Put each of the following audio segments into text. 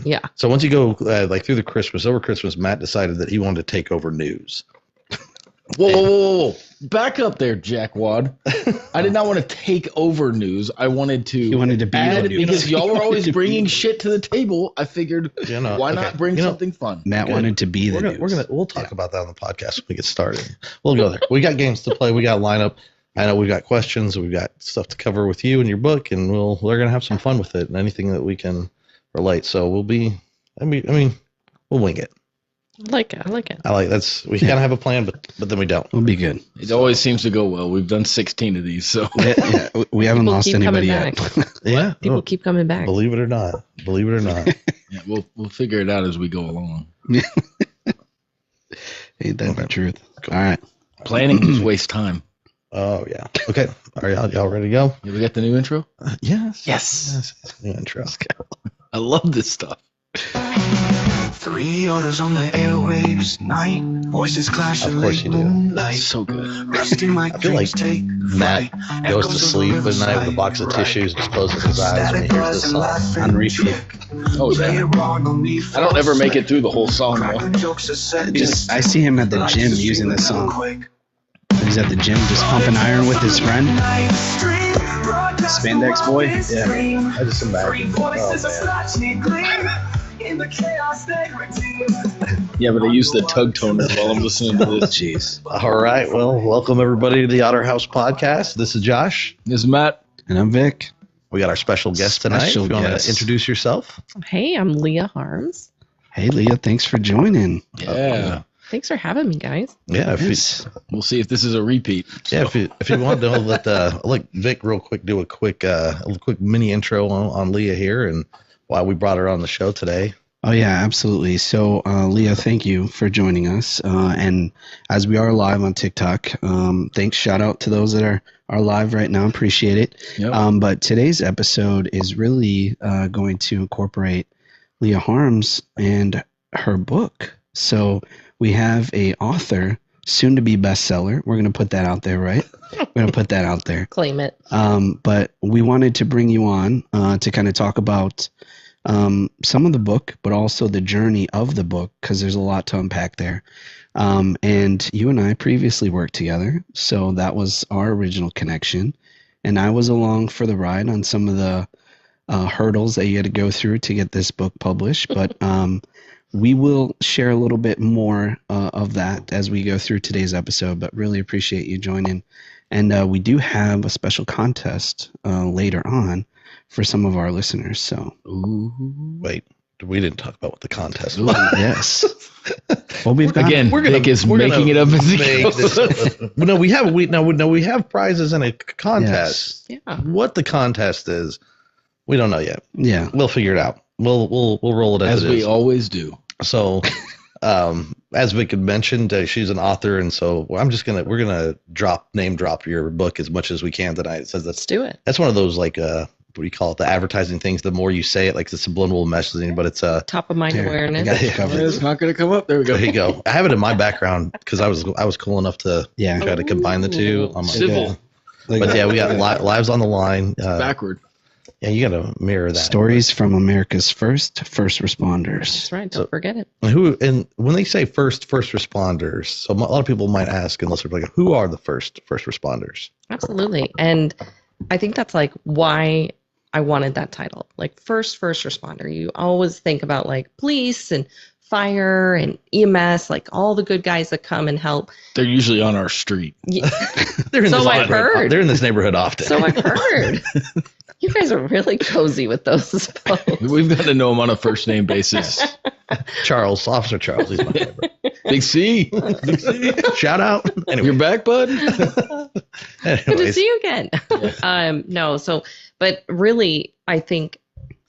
Yeah. So once you go like through over Christmas, Matt decided that he wanted to take over news. Whoa. Back up there, Jackwad. I did not want to take over news. I wanted to He wanted to be add, the news. because y'all were always He wanted to bringing be- shit to the table. I figured, why not bring something fun? Matt wanted to be the news. We'll talk about that on the podcast when we get started. We'll go there. We got games to play. We got a lineup. I know we've got questions. We've got stuff to cover with you and your book, and we're gonna have some fun with it and anything that we can relate. So we'll wing it. I like it. We kind of have a plan, but then we don't. We'll be good. It always seems to go well. We've done 16 of these, so Yeah, we haven't People lost keep anybody coming yet. Yeah. People keep coming back. Believe it or not. yeah, we'll figure it out as we go along. Ain't that the truth? All right. Planning just wastes time. Oh yeah. Okay. Are y'all ready to go? Yeah, we got the new intro? Yes. New intro. I love this stuff. 3 orders on the airwaves, night voices clash Of course you do. That's so good. Resting my I feel like Matt goes to sleep at night with a box of tissues and just closes his eyes when he hears this song. On repeat. Oh, yeah. I don't ever make it through the whole song, though. I see him at the gym using this song. He's at the gym just pumping iron with his friend. Spandex boy. Yeah. I just imagine. Oh man. Yeah, but I use the tug toner while I'm listening to this. Jeez. All right. Well, welcome everybody to the Otter House Podcast. This is Josh. This is Matt. And I'm Vic. We got our special guest tonight. Special If you want guest. to introduce yourself. Hey, I'm Lea Harms. Hey, Leah. Thanks for joining. Yeah. Thanks for having me, guys. Yeah. Yes. We'll see if this is a repeat. Yeah, if you want to let Vic real quick do a quick mini intro on Leah here and why we brought her on the show today. Oh, yeah, absolutely. So, Leah, thank you for joining us. And as we are live on TikTok, thanks. Shout out to those that are live right now. Appreciate it. Yep. But today's episode is really going to incorporate Lea Harms and her book. So we have a author, soon to be bestseller. We're going to put that out there, right? We're going to put that out there. Claim it. But we wanted to bring you on to kind of talk about some of the book, but also the journey of the book, because there's a lot to unpack there. And you and I previously worked together, so that was our original connection. And I was along for the ride on some of the hurdles that you had to go through to get this book published. But we will share a little bit more of that as we go through today's episode, but really appreciate you joining. And we do have a special contest later on for some of our listeners. So, Wait, we didn't talk about what the contest was. yes. Well, we've got Again, Vic is making it up as he goes. No, we have prizes in a contest. Yes. Yeah. What the contest is, we don't know yet. Yeah. We'll figure it out. We'll roll it As it we is. always do. So, as Vic had mentioned, she's an author, and so we're gonna name drop your book as much as we can tonight. It says Let's do it. that's one of those like what do you call it? The advertising things. The more you say it, like the subliminal messaging, but it's Top of mind Here, awareness. I got you covered. It's not going to come up. There we go. there you go. I have it in my background because I was cool enough to Yeah. try to combine the two. On my, Civil. but yeah, we got lives on the line. Backward. Yeah, you got to mirror that. Stories from America's first responders. That's right. Don't forget it. And when they say first responders, so a lot of people might ask, unless they're like, who are the first responders? Absolutely. And I think that's like why I wanted that title. Like first responder. You always think about like police and fire and EMS, like all the good guys that come and help. They're usually on our street. Yeah. They're in So this I've neighborhood- heard. They're in this neighborhood often. So I've heard. You guys are really cozy with those folks. We've got to know them on a first name basis. Charles, Officer Charles, he's my favorite. Big C. Shout out. Anyway, You're back, bud? Good to anyways, see you again. No, so, but really, I think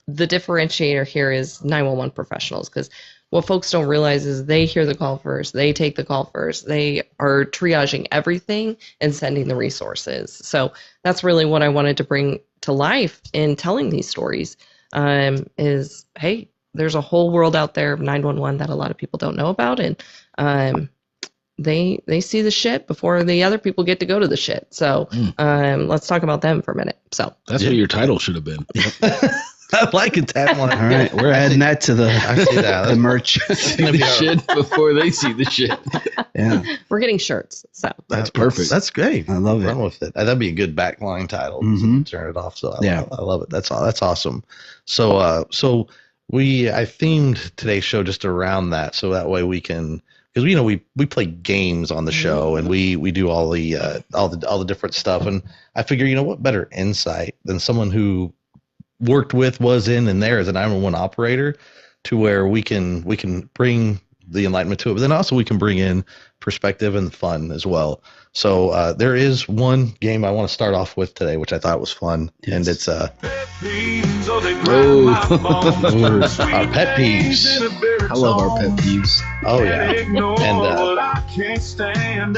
the differentiator here is 911 professionals, because what folks don't realize is they hear the call first, they take the call first, they are triaging everything and sending the resources. So that's really what I wanted to bring to life in telling these stories, is, hey, there's a whole world out there of 911 that a lot of people don't know about, and they see the shit before the other people get to go to the shit. So let's talk about them for a minute. So That's what your title should have been. I like a tagline. All right, we're adding that to the I see that. the merch. See the shit before they see the shit. Yeah, We're getting shirts. So That's perfect. That's great. I love Run it. with it. That'd be a good backline title. Mhm. Turn it off. So I love it. That's awesome. So I themed today's show just around that, so that way we can, because we play games on the show and we do all the different stuff, and I figure what better insight than someone who worked with, was in, and there as a 911 operator, to where we can bring the enlightenment to it, but then also we can bring in perspective and fun as well. So there is one game I want to start off with today, which I thought was fun, and it's Oh. our pet peeves. I love our pet peeves. Oh yeah, and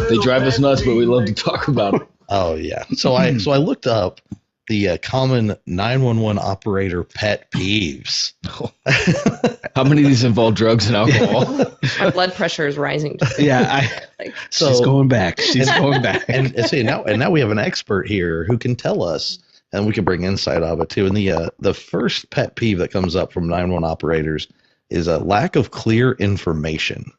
They drive us nuts, but we love to talk about it. oh yeah. So I looked up the common 911 operator pet peeves. How many of these involve drugs and alcohol? my blood pressure is rising. Yeah, she's going back. She's going back. and see now we have an expert here who can tell us, and we can bring insight of it too. And the first pet peeve that comes up from 911 operators is a lack of clear information.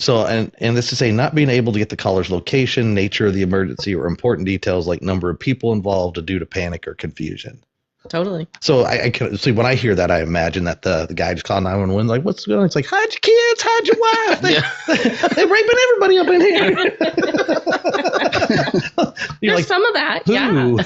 So, and this is to say, not being able to get the caller's location, nature of the emergency, or important details like number of people involved due to panic or confusion. Totally. So I can see, when I hear that, I imagine that the guy just called 911, like, what's going on? It's like, hide your kids, hide your wife. They're raping everybody up in here. You're There's like, some of that. who? Yeah.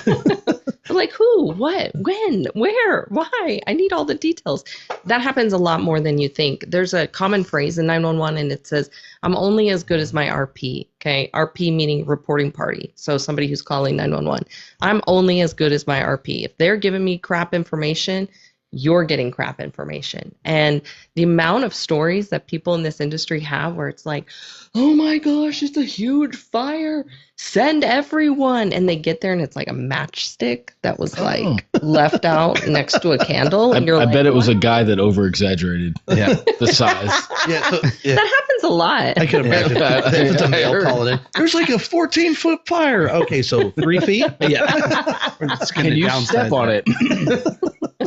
Like who, what, when, where, why? I need all the details. That happens a lot more than you think. There's a common phrase in 911 and it says, I'm only as good as my RP. Okay. RP meaning reporting party. So somebody who's calling 911. I'm only as good as my RP. If they're giving me crap information, you're getting crap information. And the amount of stories that people in this industry have where it's like, oh my gosh, it's a huge fire. Send everyone. And they get there and it's like a matchstick that was like left out next to a candle. And I bet it was a guy that over exaggerated the size. yeah. That happens a lot. I can imagine. If it's a male heard. calling in, there's like a 14-foot fire. Okay, so 3 feet. Yeah. We're just gonna Can you downsize step on that. it?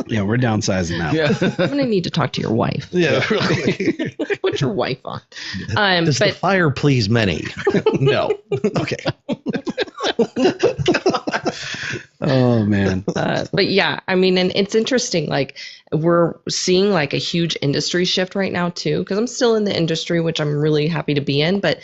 Yeah, we're downsizing now. Yeah. I'm going to need to talk to your wife. Yeah, really. Put your wife on. Does the But fire please many? No. Okay. Oh man. but yeah, I mean, and it's interesting. Like we're seeing like a huge industry shift right now too, because I'm still in the industry, which I'm really happy to be in. But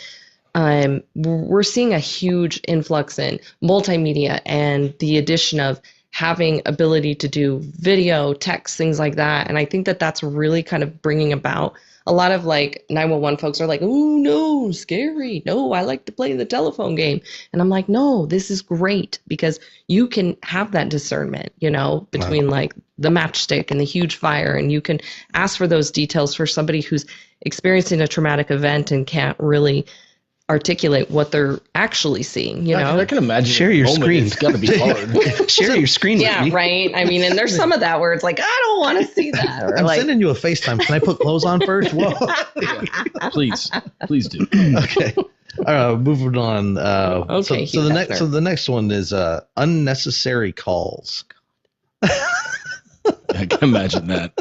we're seeing a huge influx in multimedia and the addition of having ability to do video, text, things like that. And I think that that's really kind of bringing about a lot of like 911 folks are like, oh no, scary. No, I like to play the telephone game. And I'm like, no, this is great because you can have that discernment, between like the matchstick and the huge fire. And you can ask for those details for somebody who's experiencing a traumatic event and can't really articulate what they're actually seeing, I can imagine. Share your screen. It's got to be hard. Share your screen with Yeah, me. right. I mean, and there's some of that where it's like, I don't want to see that. Or I'm like, sending you a FaceTime. Can I put clothes on first? Whoa. Please do. Okay. Moving on. Okay, So the next one is unnecessary calls. I can imagine that.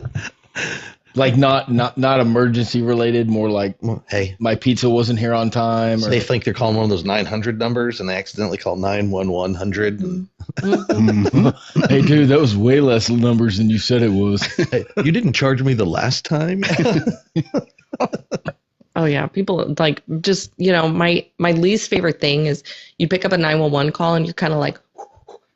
Like not emergency related, more like Hey, my pizza wasn't here on time. so Or they think they're calling one of those 900 numbers and they accidentally call 91100. hey, dude, that was way less numbers than you said it was. Hey, you didn't charge me the last time. oh yeah, people like just, my least favorite thing is you pick up a 911 call and you're kind of like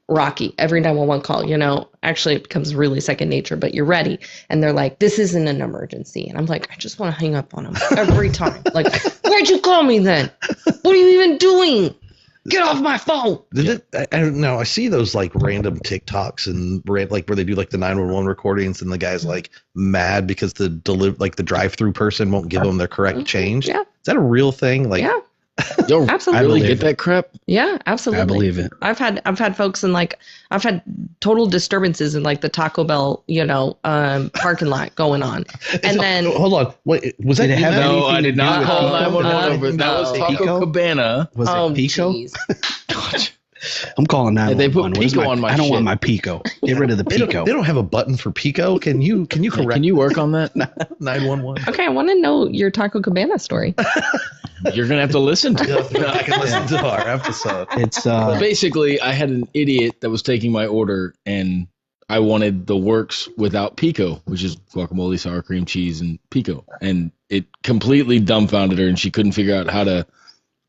Rocky every 911 call, actually it becomes really second nature, but you're ready. And they're like, this isn't an emergency. And I'm like, I just want to hang up on them every time. Like, why'd you call me then? What are you even doing? Get off my phone. I don't know. I see those like random TikToks and like where they do like the 911 recordings and the guy's like mad because the drive-through person won't give them their correct change. Yeah. Is that a real thing? Like, Yeah. Yo, Absolutely. I really believe get that crap. Yeah, absolutely. I believe it. I've had folks in like I've had total disturbances in like the Taco Bell, parking lot going on. And then hold on. Wait, was that Did it have you? anything No, I did to do not with call Pico? 911 over. That No. was Taco Pico? Cabana. Was it Pico? jeez. I'm calling Hey, 911. they put Where's Pico on my I don't shit. want my Pico. Get rid of the They Pico. don't have a button for Pico. Can you Yeah, correct can you work on that? 911? Okay, I want to know your Taco Cabana story. You're gonna have to listen to You'll have to go back and it. listen to our episode. It's But basically, I had an idiot that was taking my order, and I wanted the works without pico, which is guacamole, sour cream, cheese, and pico. And it completely dumbfounded her, and she couldn't figure out how to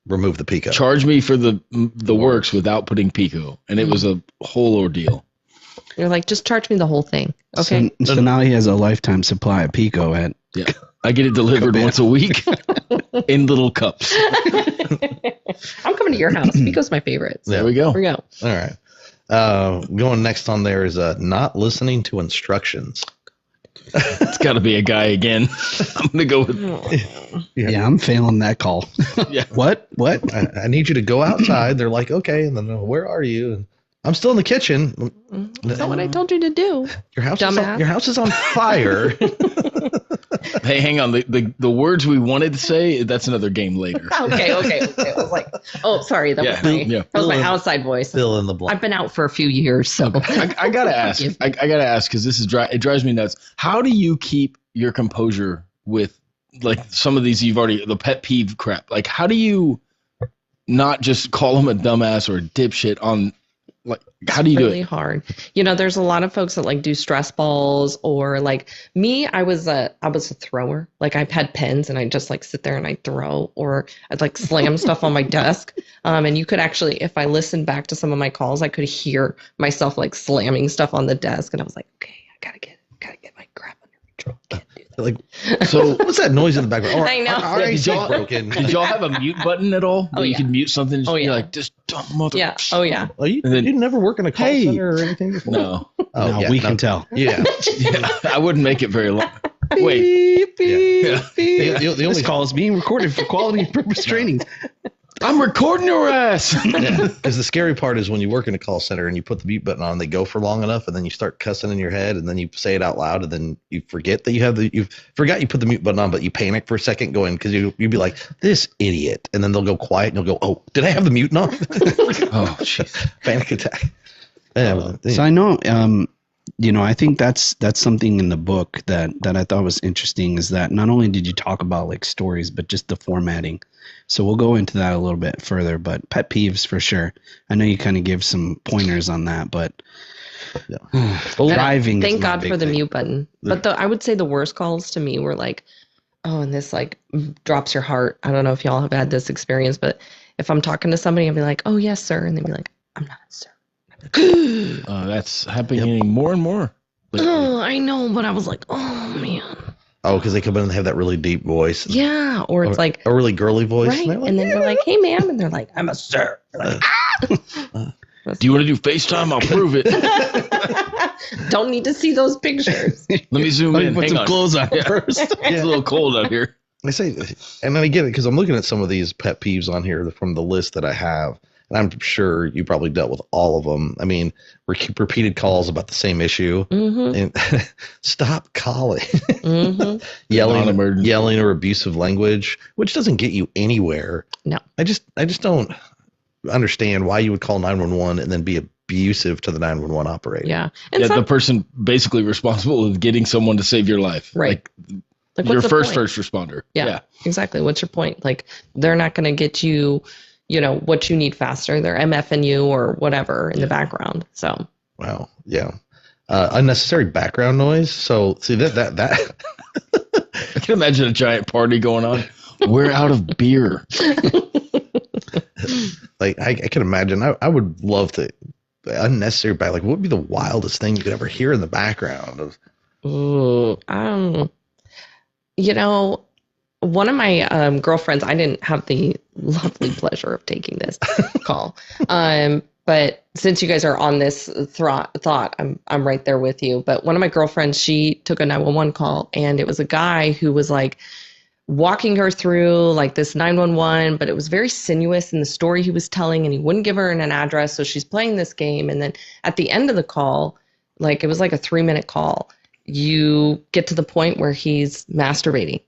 Remove the Pico. charge me for the works without putting pico. And it was a whole ordeal. You're like, just charge me the whole thing. Okay. So now he has a lifetime supply of Pico at. Yeah. I get it delivered once a week in little cups. I'm coming to your house. Pico's my favorite. So There we go. Here we go. All right. Going next on there is not listening to instructions. It's got to be a guy again. I'm going to go with. Yeah, I'm failing that call. Yeah. What? I need you to go outside. They're like, okay. And then where are you? And I'm still in the kitchen. That's not what I told you to do. Your house, Dumbass. your house is on fire. Hey, hang on. The words we wanted to say, that's another game later. Okay. I was like, oh, sorry. That was my outside voice. Fill in the blank. I've been out for a few years, so. I gotta ask. I gotta ask because this is it drives me nuts. How do you keep your composure with like some of these the pet peeve crap? Like, how do you not just call them a dumbass or a dipshit on? Like, how do you really do it? hard. There's a lot of folks that like do stress balls or like me. I was a thrower. Like I've had pens and I just like sit there and I throw, or I'd like slam stuff on my desk. And you could actually, if I listened back to some of my calls, I could hear myself like slamming stuff on the desk, and I was like, okay, I gotta get my crap under control. Can't do that. Like, So what's that noise in the background? I know. Our Yeah, AC broken. did y'all have a mute button at all? Oh, Where you yeah. could mute something. Oh, You're yeah. like this dumb mother. Yeah. Oh yeah. Oh, you And then- never work in a call Hey. center or anything before? No, Oh, no, yeah, we no. can tell. Yeah. yeah, I wouldn't make it very long. Wait, Yeah. yeah. The This only call is being recorded for quality purpose training. I'm recording your ass. because the scary part is when you work in a call center and you put the mute button on, they go for long enough, and then you start cussing in your head, and then you say it out loud, and then you forget that you forgot you put the mute button on, but you panic for a second, going because you'd be like, this idiot, and then they'll go quiet and you'll go, oh, did I have the mute on? Oh, jeez. Panic attack. Yeah, So I know, I think that's something in the book that I thought was interesting, is that not only did you talk about like stories, but just the formatting. So we'll go into that a little bit further, but pet peeves for sure. I know you kind of give some pointers on that, but driving. Thank is my God big for the thing. mute button. But I would say the worst calls to me were like, oh, and this like drops your heart. I don't know if y'all have had this experience, but if I'm talking to somebody, I'd be like, oh yes, sir, and they'd be like, I'm not, sir. That's happening more and more. Oh, I know, but I was like, oh man, oh, because they come in and have that really deep voice. yeah. Or it's like, a really girly voice. right, And they're like, and then you're like, hey ma'am, and they're like, I'm a sir. Like, Do you want to do FaceTime? I'll prove it. don't need to see those pictures. Let me zoom Let me in. put Hang some on. clothes on Yeah. first. It's a little cold out here. I say, and then I get it because I'm looking at some of these pet peeves on here from the list that I have, and I'm sure you probably dealt with all of them. I mean, repeated calls about the same issue, Mm-hmm. and stop calling, Mm-hmm. Non-emergency. yelling or abusive language, which doesn't get you anywhere. No. I just don't understand why you would call 911 and then be abusive to the 911 operator. Yeah. And Yeah, some, the person basically responsible with getting someone to save your life. Right. like, Your what's the first point? responder. Yeah, exactly. What's your point? Like, they're not going to get you, what you need faster. They're MFing you or whatever in the background. So, Wow. Yeah. Unnecessary background noise. So see that I can imagine a giant party going on. We're out of beer. like I can imagine. I would love to unnecessary back. Like, what would be the wildest thing you could ever hear in the background of? One of my girlfriends, I didn't have the lovely pleasure of taking this call. But since you guys are on this thought, I'm right there with you. But one of my girlfriends, she took a 911 call, and it was a guy who was like walking her through like this 911, but it was very sinuous in the story he was telling, and he wouldn't give her an address. So she's playing this game. And then at the end of the call, like it was like a 3-minute call, you get to the point where he's masturbating.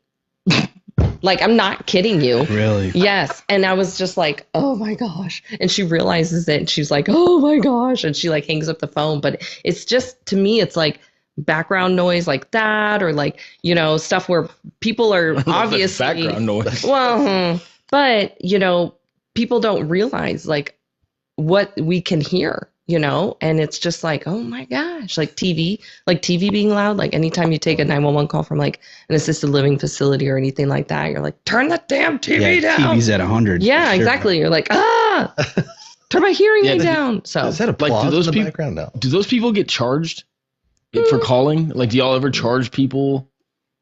Like, I'm not kidding you. Really? Yes. And I was just like, oh my gosh. And she realizes it and she's like, oh my gosh. And she like hangs up the phone. But it's just, to me, it's like background noise like that, or like, you know, stuff where people are obviously background noise. well, but you know, people don't realize like what we can hear, you know, and it's just like, oh my gosh, like TV being loud. Like anytime you take a 911 call from like an assisted living facility or anything like that, you're like, turn the damn TV down. TV's at 100. Yeah, sure. exactly. You're like, turn my hearing aid down. So Is that a Like, do those in the people- background now? Do those people get charged for calling? Like, do y'all ever charge people?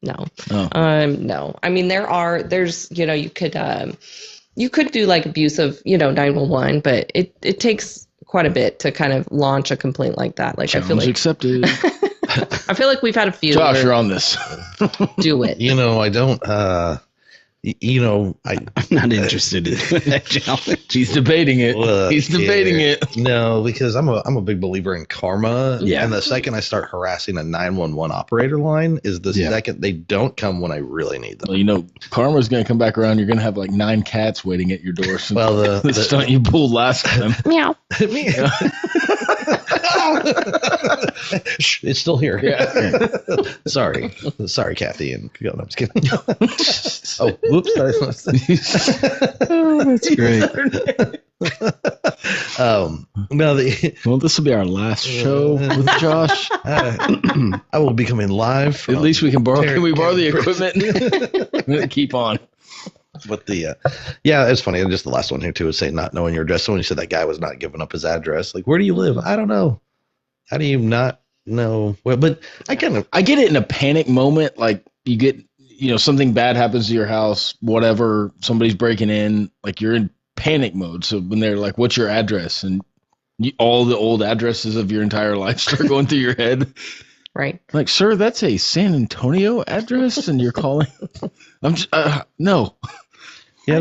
no, Oh. no. I mean, there's, you know, you could do like abusive, you know, 911, but it takes quite a bit to kind of launch a complaint like that. Like, Challenge accepted. I feel like we've had a few. Josh, where you're on this. do it. You know, I don't. You know, I'm not interested in that challenge. He's debating it. Look He's debating here. it. No, because I'm a big believer in karma. Yeah. And the second I start harassing a 911 operator line is the Yeah. second they don't come when I really need them. Well, you know, karma's going to come back around. You're going to have like 9 cats waiting at your door. So Well, the stunt you pulled last time. Meow. me. Shh, it's still here. Sorry, Kathy. And no, I'm just kidding. Oh, whoops. Oh, that's great. No, Well, this will be our last show with Josh. I will be coming live. From At least we can borrow. Terry- Can we borrow the equipment? Keep on. But yeah, it's funny. And just the last one here too is saying not knowing your address. So when you said that guy was not giving up his address, like, where do you live? I don't know. How do you not know? Well, but I get it in a panic moment. Like you get, you know, something bad happens to your house, whatever, somebody's breaking in, like you're in panic mode. So when they're like, what's your address? And all the old addresses of your entire life start going through your head. Right. Like, sir, that's a San Antonio address and you're calling. I'm just, no. Yeah,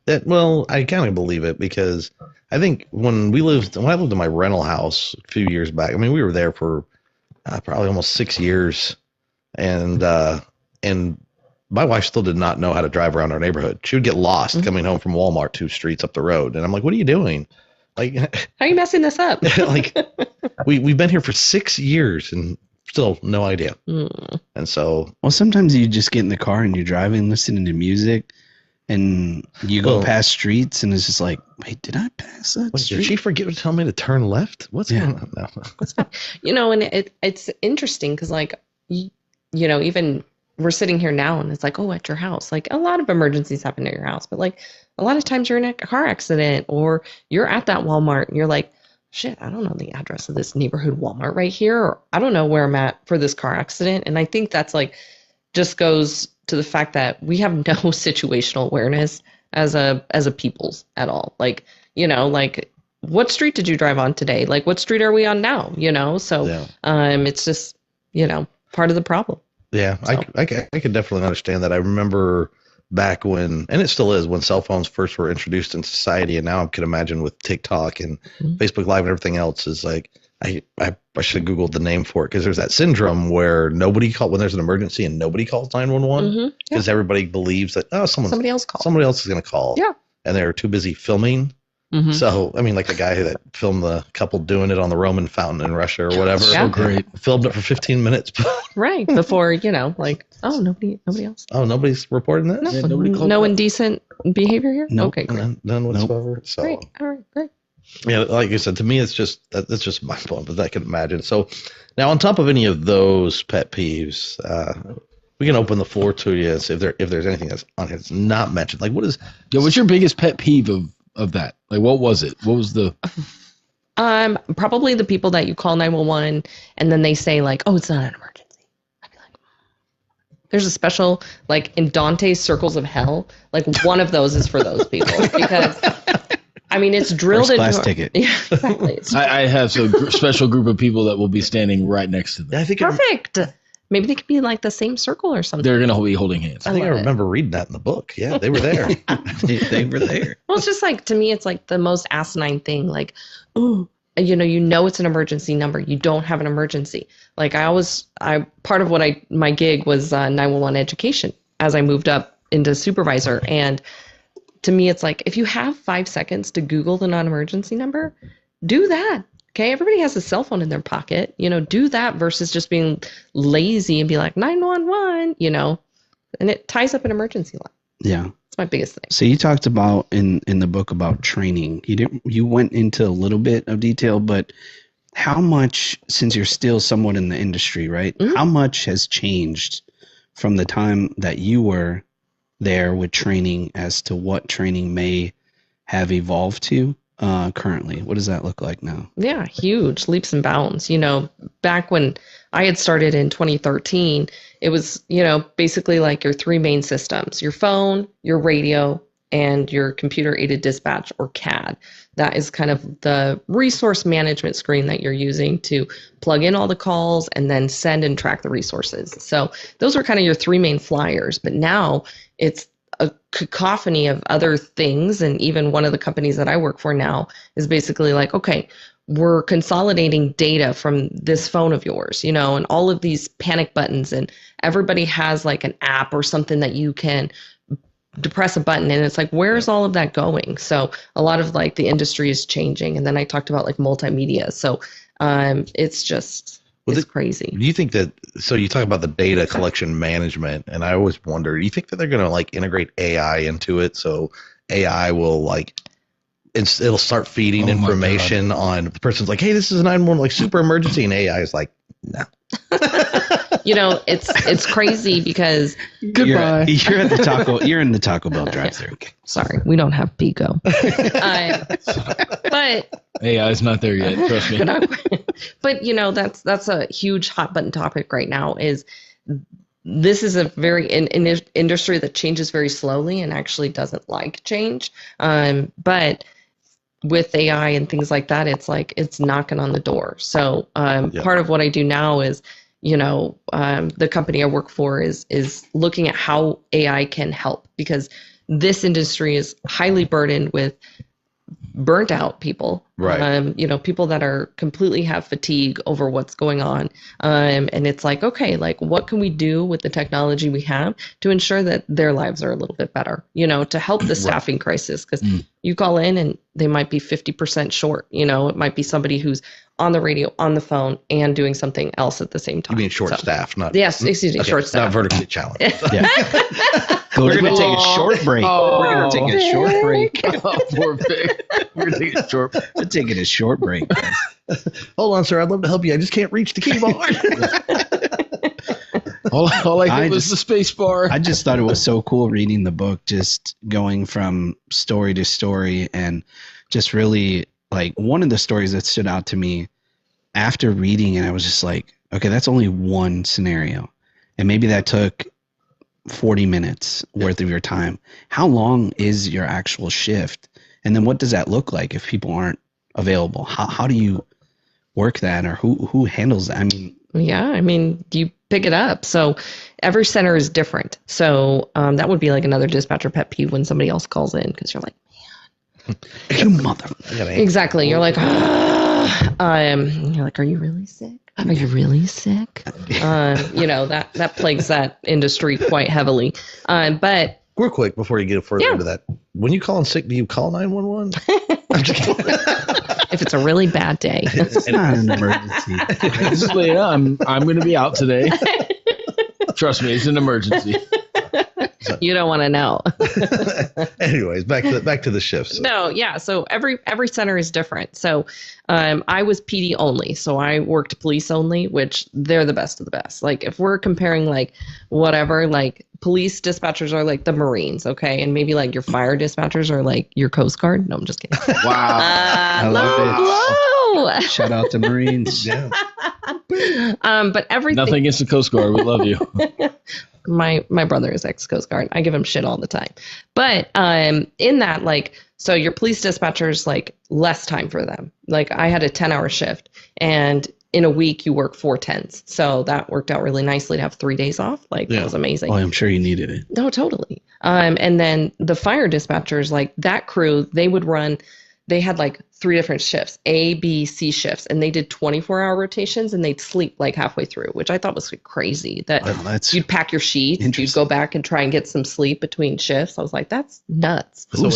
that well, I kind of believe it because I think when I lived in my rental house a few years back, I mean, we were there for probably almost 6 years, and my wife still did not know how to drive around our neighborhood. She would get lost coming home from Walmart 2 streets up the road, and I'm like, "What are you doing? Like, How are you messing this up? like we've been here for 6 years and still no idea." And so, Well, sometimes you just get in the car and you're driving, listening to music, and you go Well- past streets, and it's just like, wait, did I pass that wait, street? did she forget to tell me to turn left? What's Yeah. going on now? You know, and it's interesting because like, you know, even we're sitting here now and it's like, oh, at your house, like a lot of emergencies happen at your house, but like a lot of times you're in a car accident or you're at that Walmart and you're like, shit, I don't know the address of this neighborhood Walmart right here, or I don't know where I'm at for this car accident. And I think that's like, just goes to the fact that we have no situational awareness as a peoples at all. Like, you know, like what street did you drive on today? Like what street are we on now? You know? So, Yeah. it's just, you know, part of the problem. Yeah, So. I could definitely understand that. I remember back when, and it still is, when cell phones first were introduced in society, and now I can imagine with TikTok and Mhm. Facebook Live and everything else, is like, I should have Googled the name for it, because there's that syndrome where nobody when there's an emergency and nobody calls 911 Mhm. Yeah. because everybody believes that, oh, Somebody else called. somebody else is going to call. Yeah. And they're too busy filming. Mhm. So, I mean, like the guy that filmed the couple doing it on the Roman fountain in Russia or whatever. Yeah. So great. Filmed it for 15 minutes. Right. Before, you know, like, oh, nobody else. Oh, nobody's reporting this? No, Yeah, nobody called no that. indecent behavior here? Nope. Okay, great. None whatsoever. So, Great. All right, great. yeah, like I said, to me, it's just my fault, but I can imagine. So now, on top of any of those pet peeves, we can open the floor to you and see if there's anything that's on here that's not mentioned. Like, what is? Yeah, what's your biggest pet peeve of that? Like, what was it? What was the? Probably the people that you call 911 and then they say like, oh, it's not an emergency. I'd be like, there's a special, like in Dante's Circles of Hell, like one of those is for those people because I mean, it's drilled First into class our- ticket. Yeah, exactly. It's I have a special group of people that will be standing right next to them. I think perfect. Maybe they could be like the same circle or something. They're gonna be holding hands. I think I love it. remember reading that in the book. Yeah, they were there. they were there. Well, it's just like, to me, it's like the most asinine thing. Like, oh, you know, it's an emergency number. You don't have an emergency. Like part of what my gig was 911 education as I moved up into supervisor. And to me, it's like, if you have 5 seconds to Google the non-emergency number, do that. Okay. Everybody has a cell phone in their pocket, do that versus just being lazy and be like 911, and it ties up an emergency line. Yeah. It's my biggest thing. So you talked about in the book about training. You went into a little bit of detail, but how much, since you're still somewhat in the industry, right? Mm-hmm. How much has changed from the time that you were there with training as to what training may have evolved to currently? What does that look like now? Yeah, huge leaps and bounds. Back when I had started in 2013, it was, basically like your 3 main systems: your phone, your radio, and your computer aided dispatch, or CAD. That is kind of the resource management screen that you're using to plug in all the calls and then send and track the resources. So those are kind of your 3 main flyers. But now it's a cacophony of other things. And even one of the companies that I work for now is basically like, okay, we're consolidating data from this phone of yours, and all of these panic buttons, and everybody has like an app or something that you can depress a button, and it's like, where's all of that going? So a lot of like the industry is changing. And then I talked about like multimedia. So it's just, it's crazy. Do you think that, so you talk about the data collection management, and I always wonder, do you think that they're going to like integrate AI into it? So AI will like, it'll start feeding information on the person's like, hey, this is a 911 like super emergency, and AI is like, no. It's crazy because goodbye. You're at the Taco. You're in the Taco Bell drive-thru. Sorry, we don't have Pico. But AI is not there yet. Trust me. But that's a huge hot button topic right now. This is a very industry that changes very slowly and actually doesn't like change. But with AI and things like that, it's like it's knocking on the door. So part of what I do now is, the company I work for is looking at how AI can help, because this industry is highly burdened with burnt out people, right? People that are completely have fatigue over what's going on. And it's like, okay, like what can we do with the technology we have to ensure that their lives are a little bit better, to help the staffing crisis? Because you call in and they might be 50% short. It might be somebody who's on the radio, on the phone, and doing something else at the same time. You mean short staff, not... Yes, excuse me, okay, short staff. Not vertically challenged. Yeah. We're going to take a short break. We're going to take a short break. Poor pig. We're taking a short break. We're taking a short break. Hold on, sir. I'd love to help you. I just can't reach the keyboard. all I hit was the space bar. I just thought it was so cool reading the book, just going from story to story, and just really like one of the stories that stood out to me after reading it, I was just like, okay, that's only one scenario. And maybe that took 40 minutes worth of your time. How long is your actual shift? And then what does that look like if people aren't available? How do you work that, or who handles that? I mean, you pick it up. So every center is different. So that would be like another dispatcher pet peeve when somebody else calls in, because you're like, you mother. Exactly. You're like, you're like, are you really sick? Are you really sick? That plagues that industry quite heavily. But real quick before you get further into that, when you call in sick, do you call 911? I'm just kidding. If it's a really bad day, it's not an emergency. This is Lea. I'm going to be out today. Trust me, it's an emergency. You don't want to know. Anyways, back to the shifts. No, yeah. So every center is different. So I was PD only. So I worked police only, which they're the best of the best. Like if we're comparing like whatever, like police dispatchers are like the Marines, okay? And maybe like your fire dispatchers are like your Coast Guard. No, I'm just kidding. Wow. I love it. Shout out to Marines. Yeah. But everything. Nothing against the Coast Guard. We love you. My brother is ex-Coast Guard. I give him shit all the time. But in that, like, so your police dispatchers, like, less time for them. Like, I had a 10-hour shift, and in a week you work 4 10s. So that worked out really nicely to have 3 days off. Like, that was amazing. Oh, I'm sure you needed it. No, totally. And then the fire dispatchers, like that crew, they would run they had like 3 different shifts, A, B, C shifts, and they did 24-hour rotations, and they'd sleep like halfway through, which I thought was crazy. That you'd pack your sheets, you'd go back and try and get some sleep between shifts. I was like, that's nuts. So,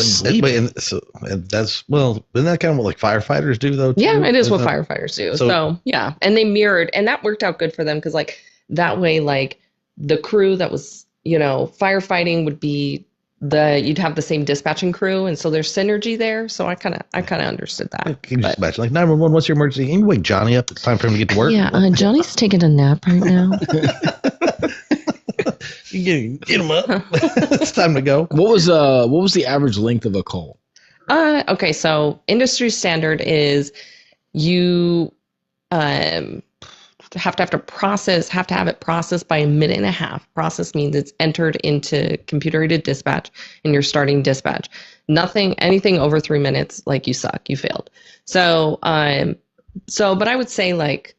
and that's, well, isn't that kind of what like firefighters do though? Too? Yeah, it is what firefighters do. So yeah, and they mirrored, and that worked out good for them because like that way, like the crew that was, you know, firefighting would be you'd have the same dispatching crew, and so there's synergy there. So I kind of understood that. Can you just imagine, like 911, what's your emergency? Can you wake Johnny up? It's time for him to get to work. Yeah, Johnny's taking a nap right now. Get him up. It's time to go. What was the average length of a call? Okay, so industry standard is you have to have it processed by a minute and a half. Process means it's entered into computer-aided dispatch and you're starting dispatch. Anything over 3 minutes, like you suck, you failed. So, but I would say like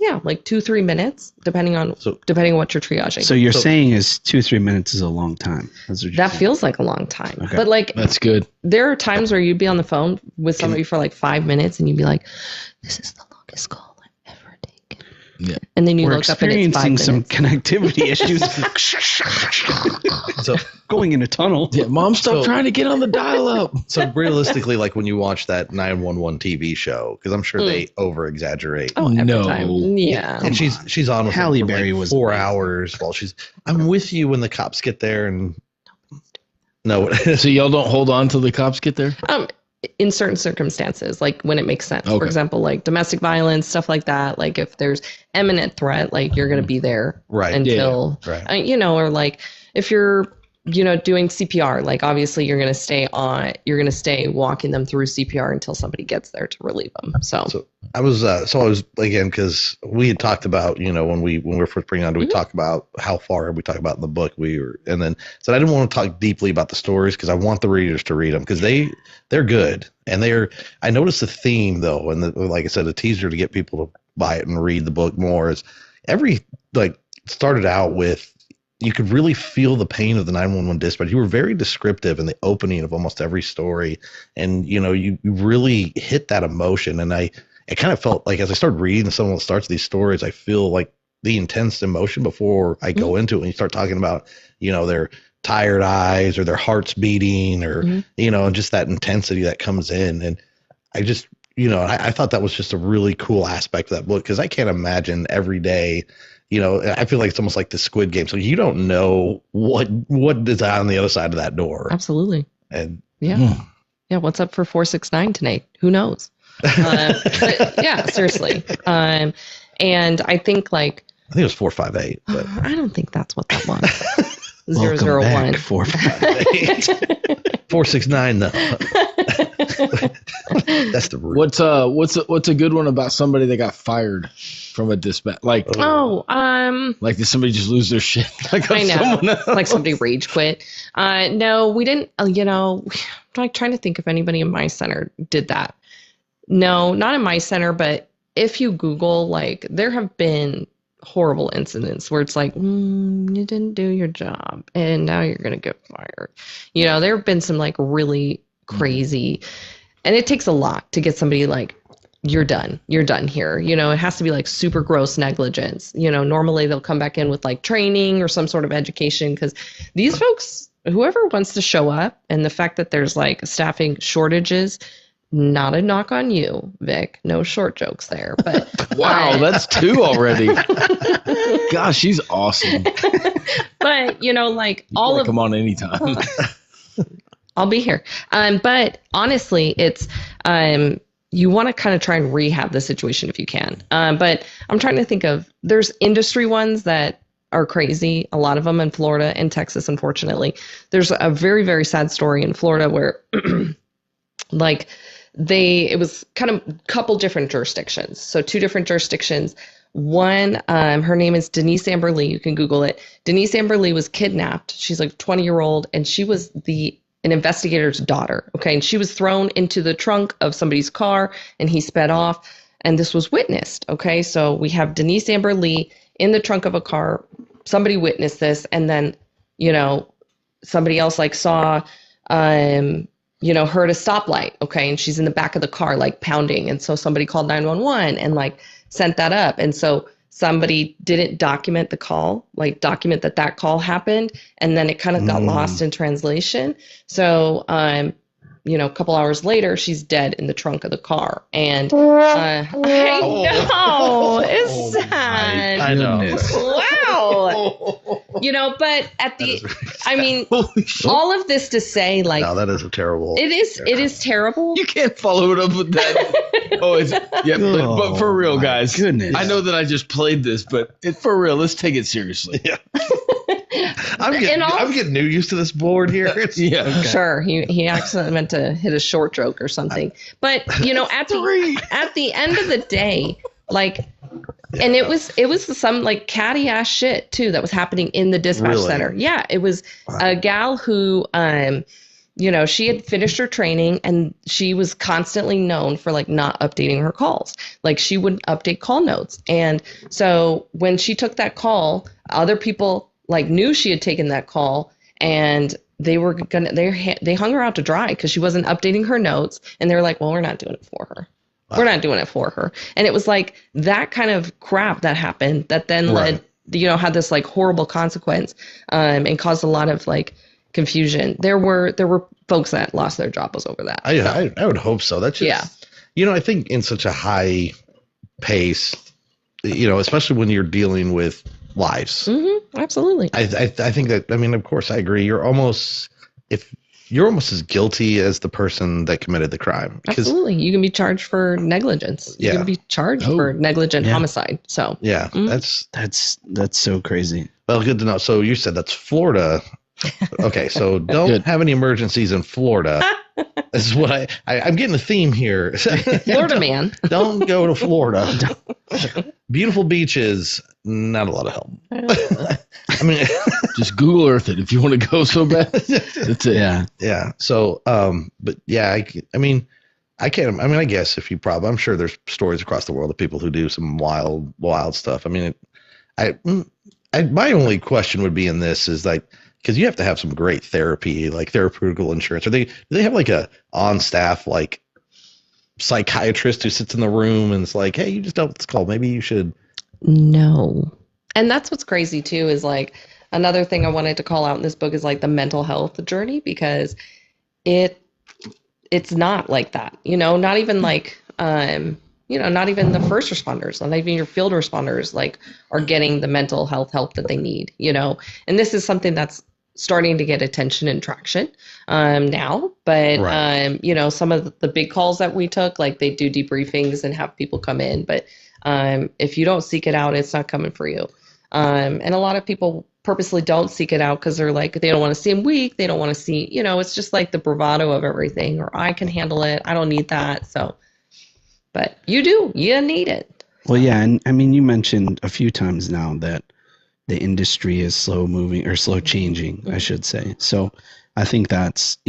2-3 minutes, depending on what you're triaging. So you're saying is 2-3 minutes is a long time. That feels like a long time. Okay. But like, that's good. There are times where you'd be on the phone with somebody for like 5 minutes and you'd be like, this is the longest call I've ever taken. Yeah. And then you look up and it's 5 minutes. Some connectivity issues. So going in a tunnel. Yeah, Mom, stop trying to get on the dial-up. So realistically, like when you watch that 911 TV show, because I'm sure they over-exaggerate. Oh, every time. Yeah. And she's on with Halle for Berry like was 4 hours while I'm with you when the cops get there and no. So y'all don't hold on till the cops get there? In certain circumstances, like when it makes sense. Okay. For example, like domestic violence, stuff like that. Like if there's imminent threat, like you're going to be there until, you know, or like if you're, you know, doing CPR, like obviously you're going to stay walking them through CPR until somebody gets there to relieve them. So I was again, cause we had talked about, you know, when we were first bringing on, we talk about how far we talk about in the book and then I didn't want to talk deeply about the stories cause I want the readers to read them cause they're good. And I noticed the theme though. And like I said, a teaser to get people to buy it and read the book more is started out with, you could really feel the pain of the 911 dispatch. You were very descriptive in the opening of almost every story. And, you know, you really hit that emotion. And it kind of felt like as I started reading some of the starts of these stories, I feel like the intense emotion before I go into it. And you start talking about, you know, their tired eyes or their hearts beating or, you know, and just that intensity that comes in. And I just, you know, I thought that was just a really cool aspect of that book because I can't imagine every day. You know, I feel like it's almost like the Squid Game. So you don't know what is on the other side of that door. Absolutely. And yeah. What's up for 469 tonight? Who knows? But yeah, seriously. And I think it was 458. But I don't think that's what that was. Welcome 001. Back, 458. 469 though. That's the root. What's a good one about somebody that got fired from a dispatch? Like like did somebody just lose their shit? Like I know, like somebody rage quit. No, we didn't. You know, I'm like trying to think if anybody in my center did that. No, not in my center, but if you Google, like there have been horrible incidents where it's like, you didn't do your job and now you're going to get fired. You know, there have been some like really crazy, and it takes a lot to get somebody like, you're done here. You know, it has to be like super gross negligence. You know, normally they'll come back in with like training or some sort of education because these folks, whoever wants to show up, and the fact that there's like staffing shortages, not a knock on you, Vic. No short jokes there. But wow, that's 2 already. Gosh, she's awesome. But you know, like all of come on anytime. I'll be here. But honestly, it's you want to kind of try and rehab the situation if you can. But I'm trying to think of, there's industry ones that are crazy. A lot of them in Florida and Texas, unfortunately. There's a very, very sad story in Florida where like it was kind of a couple different jurisdictions. So 2 different jurisdictions. One, her name is Denise Amber Lee. You can Google it. Denise Amber Lee was kidnapped. She's like a 20-year-old, and she was an investigator's daughter. Okay. And she was thrown into the trunk of somebody's car and he sped off, and this was witnessed. Okay. So we have Denise Amber Lee in the trunk of a car. Somebody witnessed this. And then, you know, somebody else like saw, heard a stoplight, okay, and she's in the back of the car like pounding, and so somebody called 911 and like sent that up, and so somebody didn't document the call, like document that call happened, and then it kind of got lost in translation. So a couple hours later, she's dead in the trunk of the car. And I know, it's sad. I know. Wow. But at all of this to say, like, No, that is a terrible. it is terrible. You can't follow it up with that. But for real, guys. Goodness. I know that I just played this, but for real, let's take it seriously. Yeah. I'm getting new used to this board here. Yeah. Sure, he accidentally meant to hit a short joke or something. But at the end of the day, like, and it was some like catty ass shit too that was happening in the dispatch center. Yeah, it was a gal who she had finished her training and she was constantly known for like not updating her calls. Like she wouldn't update call notes. And so when she took that call, other people like knew she had taken that call, and they hung her out to dry because she wasn't updating her notes, and they were like, well, we're not doing it for her. Wow. We're not doing it for her. And it was like that kind of crap that happened that then led, had this like horrible consequence, and caused a lot of like confusion. There were folks that lost their jobs over that. I would hope so. That's just, I think in such a high pace, especially when you're dealing with lives. Mm-hmm, absolutely. I think that, of course I agree. You're almost as guilty as the person that committed the crime. Absolutely. You can be charged for negligence. You can be charged for negligent homicide. So yeah, that's so crazy. Well, good to know. So you said that's Florida. Okay, so don't have any emergencies in Florida. This is what I'm getting a theme here. Florida man. Don't go to Florida. Beautiful beaches, not a lot of help. Just Google Earth it if you want to go so bad. That's it. Yeah. So, but yeah, I can't. I guess if you I'm sure there's stories across the world of people who do some wild stuff. My only question would be in this is like, because you have to have some great therapy, like therapeutical insurance. Do they have like a on staff like psychiatrist who sits in the room and it's like, hey, you just know what it's called. Maybe you should. No. And that's what's crazy too, is like another thing I wanted to call out in this book is like the mental health journey, because it's not like that, not even like, not even the first responders, not even your field responders, like are getting the mental health help that they need, and this is something that's starting to get attention and traction now. But, some of the big calls that we took, like they do debriefings and have people come in. But if you don't seek it out, it's not coming for you. And a lot of people purposely don't seek it out because they're like, they don't want to seem weak. They don't want to see, it's just like the bravado of everything, or I can handle it. I don't need that. So, but you need it. Well, yeah. And you mentioned a few times now that the industry is slow moving or slow changing, I should say. So I think that's,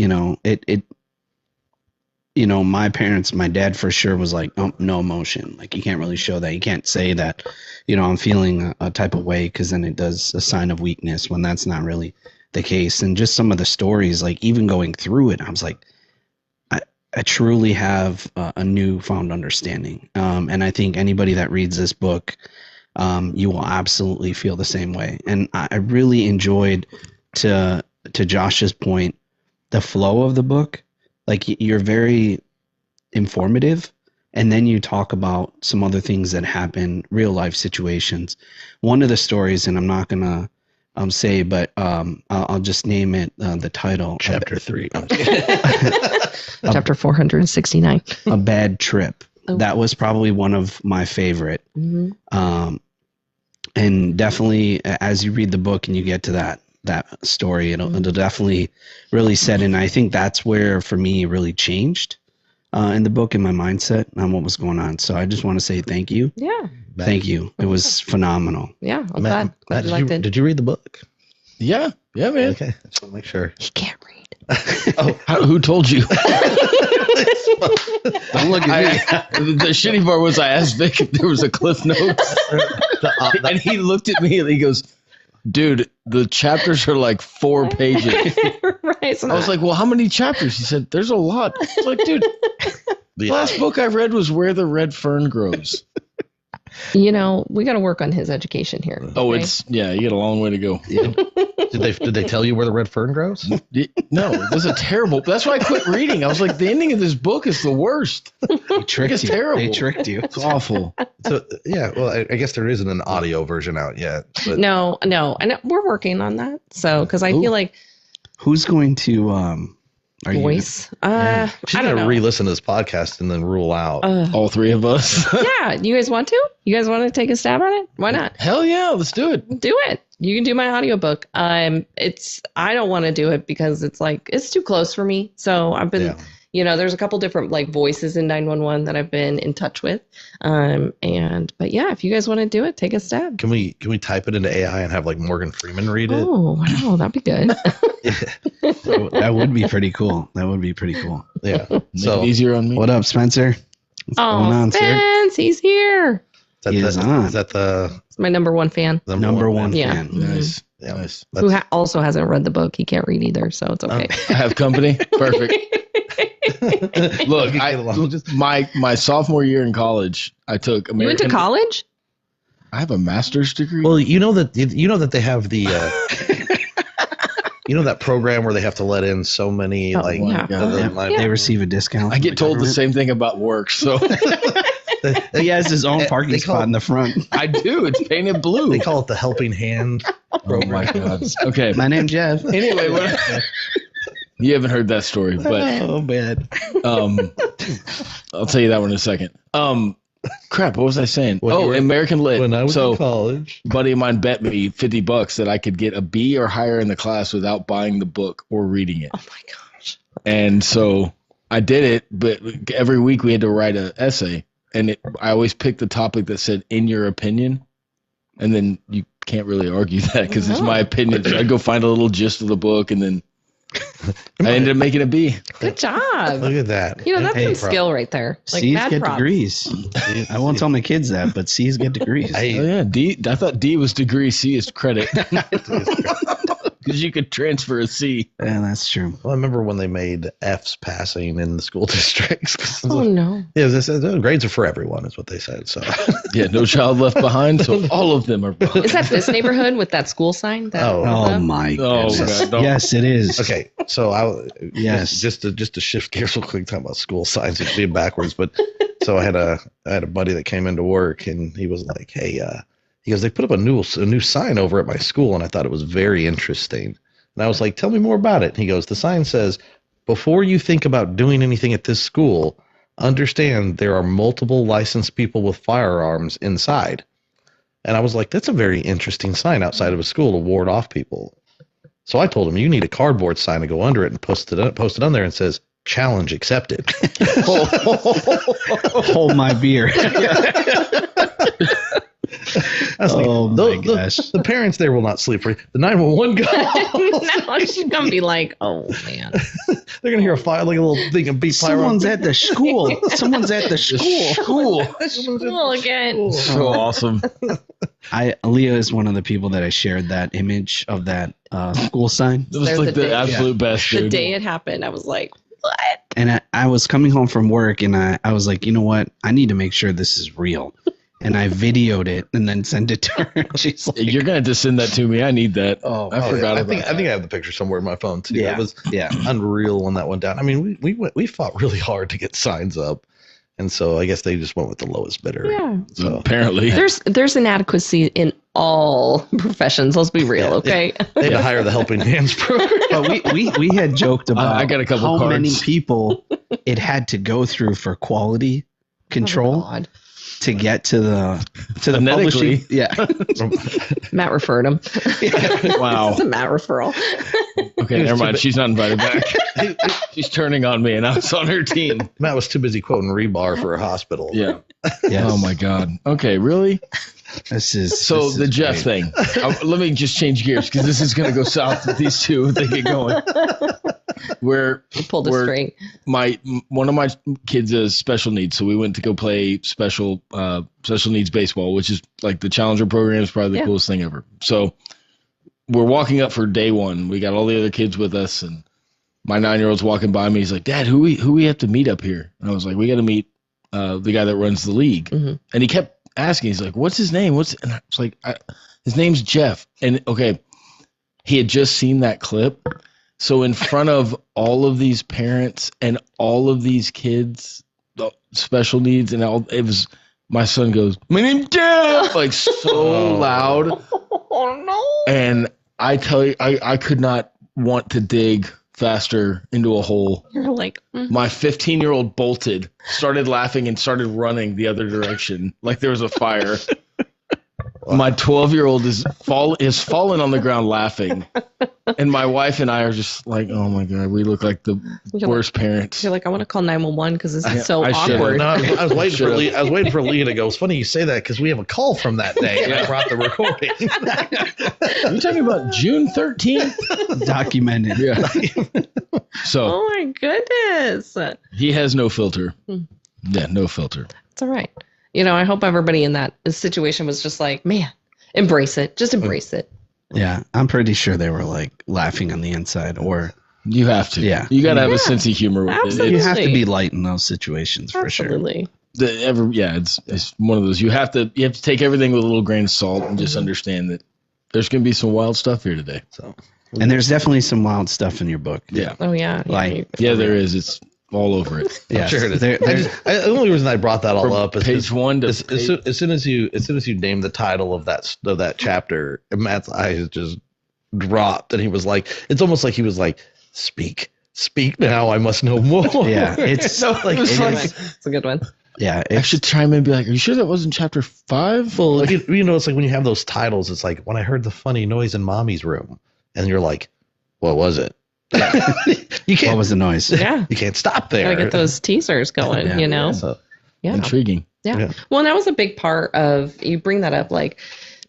my parents, my dad for sure was like, oh, no emotion. Like you can't really show that. You can't say that, I'm feeling a type of way, because then it does a sign of weakness when that's not really the case. And just some of the stories, like even going through it, I was like, I truly have a newfound understanding. And I think anybody that reads this book, you will absolutely feel the same way. And I really enjoyed, to Josh's point, the flow of the book. Like you're very informative, and then you talk about some other things that happen, real life situations. One of the stories, and I'm not gonna say, but I'll just name it the title. Chapter 3. Chapter 469. A bad trip. Oh. That was probably one of my favorite. Mm-hmm. And definitely, as you read the book and you get to that story, it'll definitely really set in. I think that's where, for me, it really changed in the book and my mindset on what was going on. So I just want to say thank you. Yeah. Thank you. It was phenomenal. Yeah. I'm glad you liked it. Did you read the book? Yeah, man. Okay, I just want to make sure. He can't read. Who told you? Don't look at me. The shitty part was I asked Vic if there was a Cliff Notes, and he looked at me and he goes, Dude, the chapters are like 4 pages. Right. So I was like, well, how many chapters? He said, there's a lot. I was like, dude, the last book I read was Where the Red Fern Grows. we got to work on his education here. Oh, okay? you got a long way to go. Did they tell you where the red fern grows? No, it was a terrible. That's why I quit reading. I was like, the ending of this book is the worst. They tricked It's you. terrible. They tricked you. It's awful. So yeah, well, I guess there isn't an audio version out yet. But No, and we're working on that. So, because I feel like Who's going to are you- voice. she's I don't gonna know. re-listen to this podcast and then rule out. All 3 of us. Yeah, you guys want to? You guys want to take a stab at it? Why not? Hell yeah, let's do it. Do it. You can do my audiobook. I don't want to do it because it's too close for me. So I've been, there's a couple different like voices in 911 that I've been in touch with. But yeah, if you guys want to do it, take a stab. Can we type it into AI and have like Morgan Freeman read it? Oh, wow, that'd be good. That would be pretty cool. That would be pretty cool. Yeah. Make So it easier on me. What up, Spencer? What's going on, sir? Spence, he's here. He is on. Is that the He's my number one fan. Number one Yeah. fan. Nice. Yeah. Nice. Who also hasn't read the book. He can't read either, so it's okay. I have company. Perfect. Look, We get along just- my sophomore year in college, I took American. You went to college? I have a master's degree. Well, you know that they have the that program where they have to let in so many Oh, like yeah. They receive a discount. I from get the told the government. same thing about work, so He has his own parking they call spot in the front. I do. It's painted blue. they call it the helping hand. Oh my god. Okay. My name's Jeff. Anyway, you haven't heard that story, but Oh, bad. I'll tell you that one in a second. Crap. What was I saying? When you were- American Lit. When I was so in college, a buddy of mine bet me $50 that I could get a B or higher in the class without buying the book or reading it. Oh my gosh. And so I did it, but every week we had to write an essay, and I always picked the topic that said "in your opinion," and then you can't really argue that because it's my opinion. So I go find a little gist of the book, and then I ended up making a B. Good job. look at that. That's Hey, some skill right there. Like C's mad get props. degrees. I won't tell my kids that, but C's get degrees. Oh yeah, D. I thought D was degree, C is credit, because you could transfer a C. Yeah, that's true. Well, I remember when they made F's passing in the school districts. 'Cause it was Oh like- no. yeah, they said grades are for everyone, is what they said. So, Yeah, no child left behind, so all of them are. Is that this neighborhood with that school sign? That Oh. Oh my Oh, goodness. God, no. Yes, it is. okay, so Yes. just to shift gears real quick, talking about school signs, it's being backwards. But so I had a buddy that came into work, and he was like, "Hey, he goes, they put up a new sign over at my school, and I thought it was very interesting." And I was like, "Tell me more about it." And he goes, "The sign says, before you think about doing anything at this school, understand there are multiple licensed people with firearms inside." And I was like, "That's a very interesting sign outside of a school to ward off people." So I told him, "You need a cardboard sign to go under it and post it on there and says, 'Challenge accepted.'" Hold my beer. I was like, Oh my gosh. The parents there will not sleep for the 911 guy. Now she's gonna be like, oh man. They're gonna hear a fire, like a little thing of beat fire. Someone's at the school. Someone's at the school. School again. So awesome. Leah is one of the people that I shared that image of that school sign. It was There's like a the day. absolute best. The dude. day it happened, I was like, what? And I was coming home from work, and I was like, you know what? I need to make sure this is real. And I videoed it and then sent it to her. She's like, You're gonna have to send that to me. I need that. Oh, I forgot I about think that. I have the picture somewhere in my phone too. Yeah. It was yeah. unreal when that went down. I mean, we fought really hard to get signs up, and so I guess they just went with the lowest bidder. Yeah. So Apparently. There's inadequacy in all professions. Let's be real, okay? they had to hire the Helping Hands program. But we had joked about I got a couple how cards. many people it had to go through for quality control Oh, God. to get to the Phonetically. publishing. Yeah. Matt referred him. Wow. It's a Matt referral. Okay, never mind. She's not invited back. She's turning on me, and I was on her team. Matt was too busy quoting rebar for a hospital. Yeah. Yes. Oh my God. Okay, really? This is So this the is Jeff great. thing. Let me just change gears because this is going to go south with these two if they get going. Where Pulled a We're- string. one of my kids has special needs, so we went to go play special needs baseball, which is like the Challenger program is probably the Yeah. coolest thing ever. So we're walking up for day one. We got all the other kids with us, and my 9-year-old's walking by me. He's like, Dad, who we have to meet up here? And I was like, we got to meet the guy that runs the league. And he kept asking, he's like, what's his name? And I was like, his name's Jeff. And okay, he had just seen that clip. So in front of all of these parents and all of these kids, special needs, and all, it was, my son goes, my name's Jeff, like so loud. Oh no. And I tell you, I could not want to dig faster into a hole. You're like, My 15-year-old bolted, started laughing, and started running the other direction like there was a fire. My 12-year-old is fallen on the ground laughing, and my wife and I are just like, "Oh my god, we look like the worst parents." You're like, I want to call 911 because this is so I should've. awkward. No, I was waiting for Leah. I was waiting for Leah to go. It's funny you say that because we have a call from that day, and I brought the recording. Are you talking about June 13th? Documented. Yeah. So Oh my goodness. he has no filter. Yeah, no filter. It's all right. You know, I hope everybody in that situation was just like, man, embrace it. Just embrace it. Yeah, I'm pretty sure they were like laughing on the inside, or You have to. Yeah. You got to have Yeah. a sense of humor with Absolutely. you it. have to be light in those situations for sure. Absolutely. It's one of those. You have to take everything with a little grain of salt and just understand that there's going to be some wild stuff here today. So And there's definitely some wild stuff in your book. Yeah. Oh, yeah. Like- Yeah, there is. It's all over it. Yeah, sure it is. There- there's- The only reason I brought that all From up is page 1 to as soon as you name the title of that chapter, Matt's eyes just dropped, and he was like, it's almost like he was like, speak now, I must know more. Yeah, it's like, It's it a is- It's a good one. yeah, I it's should chime in and be like, are you sure that wasn't chapter 5? well, you know, it's like when you have those titles, it's like when I heard the funny noise in mommy's room, and you're like, what was it? You what can't. was the noise? Yeah. You can't stop there. Gotta get those teasers going, Yeah. you know? So, Yeah. Intriguing. Yeah. Yeah. Well, and that was a big part of, you bring that up, like,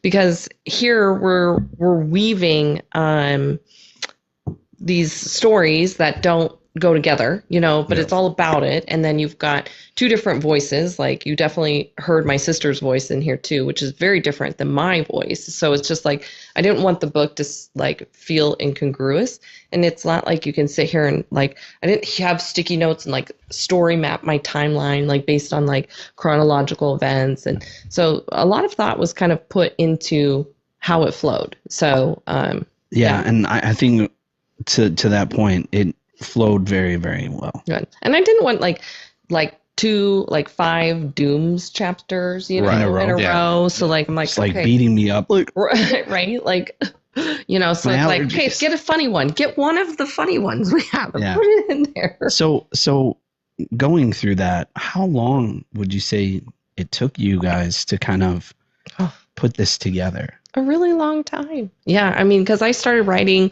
because here we're weaving these stories that don't go together, you know, but Yeah. it's all about it. And then you've got two different voices. Like, you definitely heard my sister's voice in here too, which is very different than my voice. So it's just like, I didn't want the book to like feel incongruous. And it's not like you can sit here and like, I didn't have sticky notes and like story map my timeline, like based on like chronological events. And so a lot of thought was kind of put into how it flowed. So, Yeah, and I think to that point, it flowed very, very well. good. And I didn't want like 5 Dooms chapters, you know, Right, in a yeah. row. So like, I'm like, It's like okay. beating me up. Like, right? Like, you know, so My it's like, allergies. okay, get a funny one. Get one of the funny ones we have and Yeah. put it in there. so going through that, how long would you say it took you guys to kind of Oh. put this together? A really long time. Yeah, I mean, because I started writing,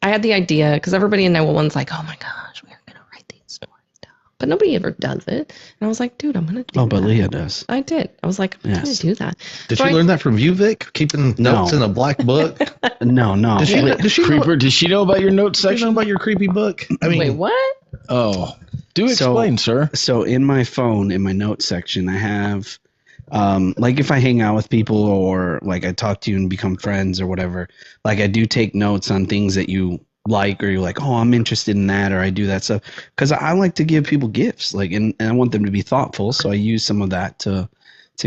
I had the idea, because everybody in 911's like, oh my gosh, we're going to write these stories down. But nobody ever does it. And I was like, dude, I'm going to do Oh, but that. Leah does. I did. I was like, I'm going Yes. to do that. did So you I- learn that from you, Vic? Keeping notes No. in a black book? No. Does she, Le- does she know, Creeper, does she know about your notes does she know section? about your creepy book? I mean, Wait, what? Oh, do So- explain, sir. So in my phone, in my notes section, I have, like if I hang out with people or like I talk to you and become friends or whatever, like I do take notes on things that you like, or you're like, oh, I'm interested in that, or I do that stuff. Cause I like to give people gifts, like, and I want them to be thoughtful. So I use some of that to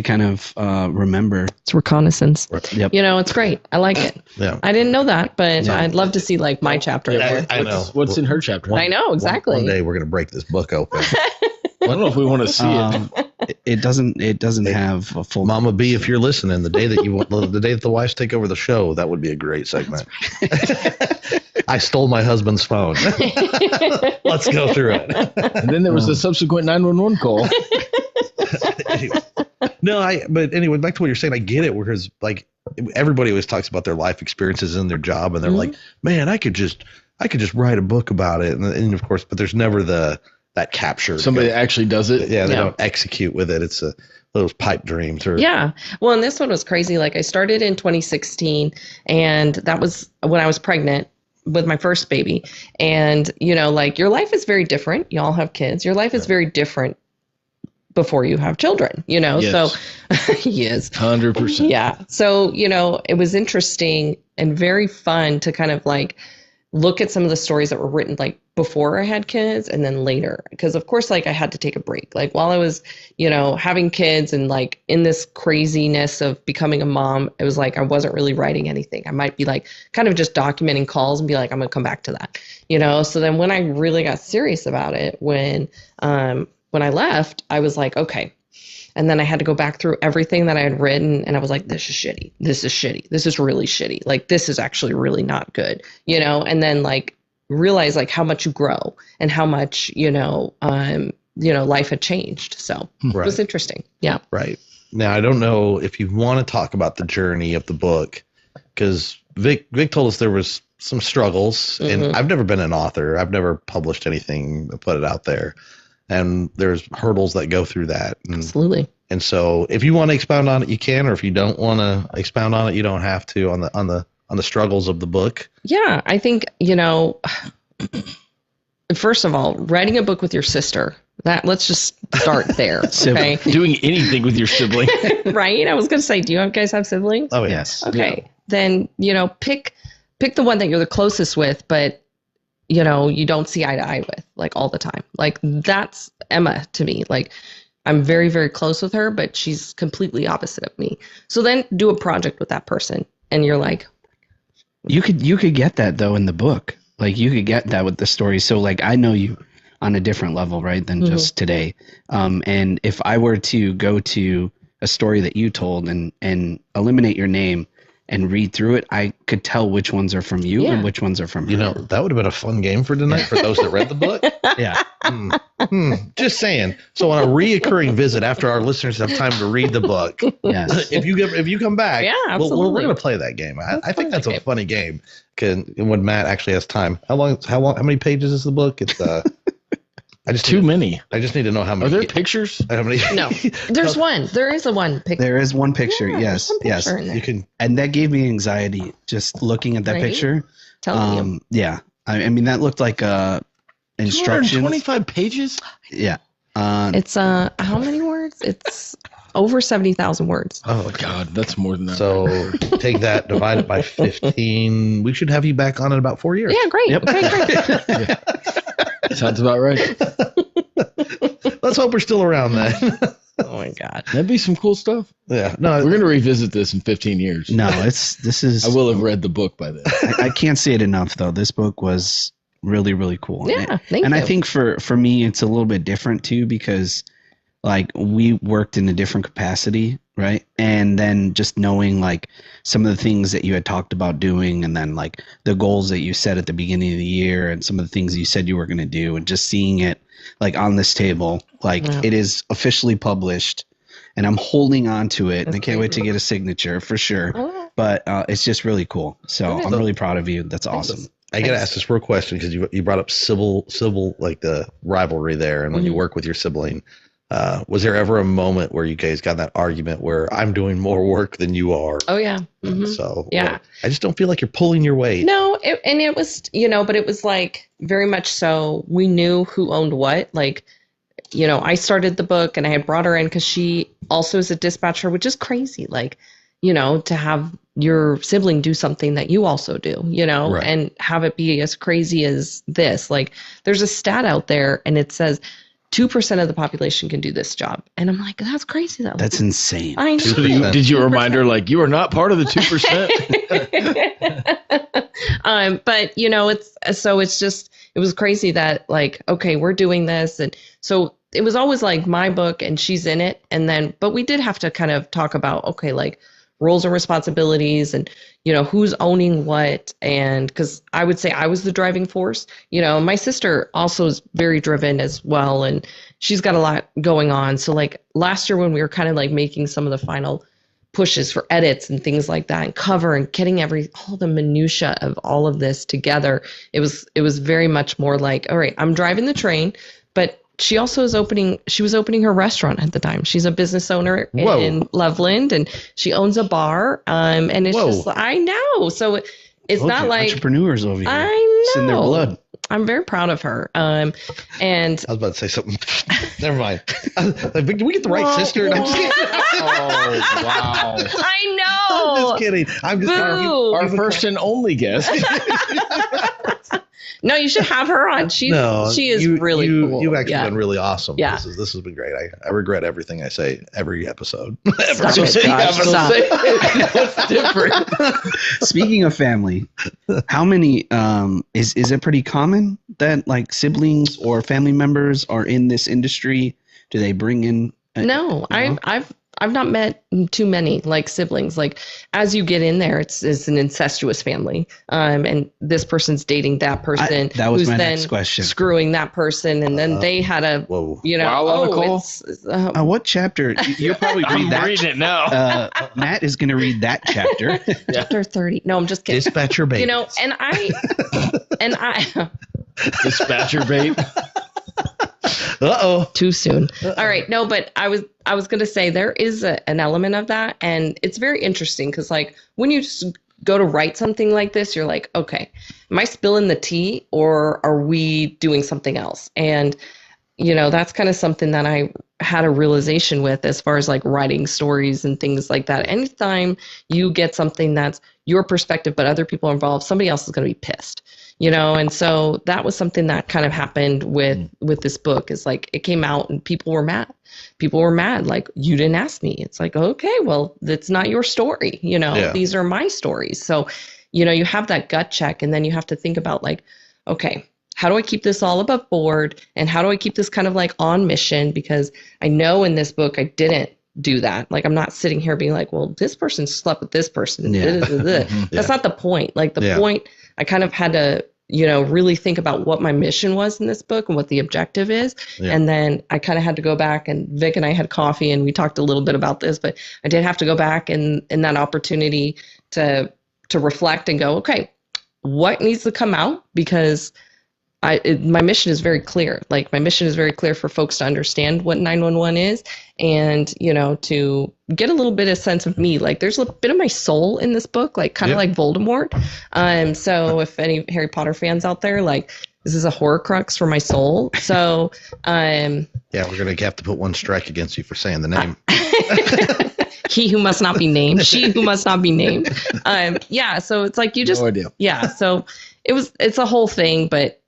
kind of, remember. It's reconnaissance. Yep. You know, it's great. I like it. yeah. I didn't know that, but Yeah. I'd love to see like my chapter in there. I know. What's in her chapter? I know, exactly. One day we're going to break this book open. I don't know if we want to see it. It doesn't have a full. Mama B, if you're listening, the day that the wives take over the show, that would be a great segment. I stole my husband's phone. Let's go through it. And then there was the subsequent 911 call. Anyway. But anyway, back to what you're saying, I get it. Because like everybody always talks about their life experiences in their job, and they're like, man, I could just write a book about it, and of course, but there's never that capture. Somebody actually does it. yeah, they Yeah. don't execute with it. It's those pipe dreams or Yeah. Well, and this one was crazy. Like, I started in 2016, and that was when I was pregnant with my first baby. And, you know, like, your life is very different. Y'all have kids. Your life is very different. before you have children, Yes. So he is 100%. yeah. So, it was interesting and very fun to kind of like look at some of the stories that were written like before I had kids and then later. Because of course, like I had to take a break. Like while I was, having kids and like in this craziness of becoming a mom, it was like I wasn't really writing anything. I might be like kind of just documenting calls and be like, I'm gonna come back to that. So then when I really got serious about it, when I left, I was like, okay. And then I had to go back through everything that I had written. And I was like, this is shitty. This is shitty. This is really shitty. Like, this is actually really not good, and then like realize like how much you grow and how much, life had changed. So it was interesting. Yeah. Right. Now, I don't know if you want to talk about the journey of the book, because Vic told us there was some struggles, and I've never been an author. I've never published anything, put it out there. And there's hurdles that go through that. Absolutely. And so if you want to expound on it, you can, or if you don't want to expound on it, you don't have to on the struggles of the book. Yeah. I think, first of all, writing a book with your sister, let's just start there. Okay. Doing anything with your sibling. Right. I was going to say, do you guys have siblings? Oh, Yes. Okay. Yeah. Then, pick the one that you're the closest with, but you don't see eye to eye with like all the time. Like that's Emma to me. Like I'm very, very close with her, but she's completely opposite of me. So then do a project with that person and you're like, You could get that though in the book. Like you could get that with the story. So like I know you on a different level, right, than just today. And if I were to go to a story that you told and eliminate your name and read through it, I could tell which ones are from you and which ones are from her. That would have been a fun game for tonight for those that read the book. Yeah. Just saying. So on a reoccurring visit after our listeners have time to read the book, Yes. if you come back, absolutely. we're going to play that game. I think that's a funny game. When Matt actually has time. How many pages is the book? It's I just Too many. I just need to know how many. Are there pictures? How many? no, there's one. There is a one picture. There is one picture. Yeah, Yes. one picture in there. You can. And that gave me anxiety just looking at that Right? picture. Telling you. Yeah. I mean, that looked like instructions. 225 pages? Yeah. It's how many words? It's over 70,000 words. Oh God, that's more than that. So take that, divide it by 15. We should have you back on in about 4 years. Yeah, great. Yep. Okay, great. Sounds about right. Let's hope we're still around then. Oh my God. That'd be some cool stuff. Yeah. No. We're gonna revisit this in 15 years. No, this is. I will have read the book by then. I can't say it enough though. This book was really, really cool. Yeah, thank and you. I think for me, it's a little bit different too because, like, we worked in a different capacity, right? And then just knowing like some of the things that you had talked about doing, and then like the goals that you set at the beginning of the year, and some of the things you said you were going to do, and just seeing it like on this table, like it is officially published, and I'm holding on to it, and I can't wait to get a signature for sure. Oh, But it's just really cool. So I'm really proud of you. That's awesome. I got to ask this real question because you brought up civil, like the rivalry there, and when you work with your sibling, was there ever a moment where you guys got that argument where I'm doing more work than you are? oh yeah. So Yeah. I just don't feel like you're pulling your weight. No, it was, but it was like very much so we knew who owned what. Like, I started the book and I had brought her in because she also is a dispatcher, which is crazy. Like, to have your sibling do something that you also do, Right. and have it be as crazy as this. Like, there's a stat out there and it says 2% of the population can do this job. And I'm like, that's crazy though. That's insane. I know. So did you remind her like you are not part of the 2%? But it was crazy that like, okay, we're doing this. And so it was always like my book and she's in it. And then, but we did have to kind of talk about, okay, like roles and responsibilities and, who's owning what. And cause I would say I was the driving force, my sister also is very driven as well. And she's got a lot going on. So like last year when we were kind of like making some of the final pushes for edits and things like that and cover and getting all the minutia of all of this together, it was very much more like, all right, I'm driving the train, but she also was opening her restaurant at the time. She's a business owner in Loveland and she owns a bar. And it's just, I know. So it's not like entrepreneurs over here. I It's in their No. blood. I'm very proud of her. And I was about to say something. Never mind. Did we get the right sister? No, I'm just kidding. Oh, wow. I I'm know. just kidding. I'm just Boo. Our first and only guest. No, you should have her on. She is really cool. You've actually Yeah. been really awesome. Yeah. This has been great. I regret everything I say every episode. Stop So it, say- Josh, yeah, but stop. say- What's different? Speaking of family, how many is it pretty common that like siblings or family members are in this industry? Do they bring in No, No? I've not met too many like siblings. Like as you get in there, it's an incestuous family. And this person's dating that person. that was who's my then next question. Screwing that person, and then they had a Whoa. Wow, Nicole. What chapter? You'll probably read I'm that. reading it now. Matt is going to read that chapter. chapter 30. No, I'm just kidding. Dispatcher baby. You know, and I Dispatcher bait. Uh-oh. too soon. All right. No, but I was going to say there is an element of that. And it's very interesting because like when you just go to write something like this, you're like, okay, am I spilling the tea or are we doing something else? And, you know, that's kind of something that I had a realization with as far as like writing stories and things like that. Anytime you get something that's your perspective, but other people are involved, somebody else is going to be pissed. You know, and so that was something that kind of happened with this book is like it came out and people were mad. People were mad, like, you didn't ask me. It's like, okay, well, it's not your story. You know, Yeah. these are my stories. So, you know, you have that gut check and then you have to think about like, okay, how do I keep this all above board? And how do I keep this kind of like on mission? Because I know in this book, I didn't do that. Like, I'm not sitting here being like, well, this person slept with this person. Yeah. That's not the point. Like the Yeah. point, I kind of had to, you know, really think about what my mission was in this book and what the objective is. Yeah. And then I kind of had to go back and Vic and I had coffee and we talked a little bit about this, but I did have to go back and in that opportunity to reflect and go, okay, what needs to come out? Because my mission is very clear. Like my mission is very clear for folks to understand what 911 is and, you know, to get a little bit of sense of me. Like there's a bit of my soul in this book, like kind of Yeah. like Voldemort. So if any Harry Potter fans out there, like this is a Horcrux for my soul. So, Yeah, we're going to have to put one strike against you for saying the name. he who must not be named, she who must not be named. Yeah. So it's like, you just, No idea. yeah. So it's a whole thing, but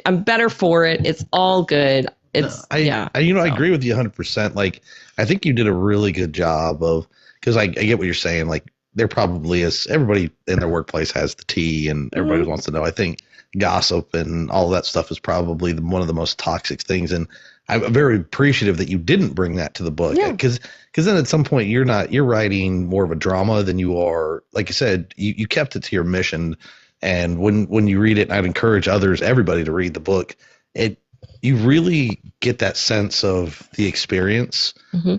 I'm better for it. It's all good. It's I so. agree with you 100%. Like, I think you did a really good job of, because I get what you're saying. Like, there probably is, everybody in their workplace has the tea and everybody wants to know. I think gossip and all that stuff is probably one of the most toxic things. And I'm very appreciative that you didn't bring that to the book. Yeah. Because then at some point you're writing more of a drama than you are, like you said, you kept it to your mission. And when you read it, and I'd encourage everybody to read the book, you really get that sense of the experience. Mhm.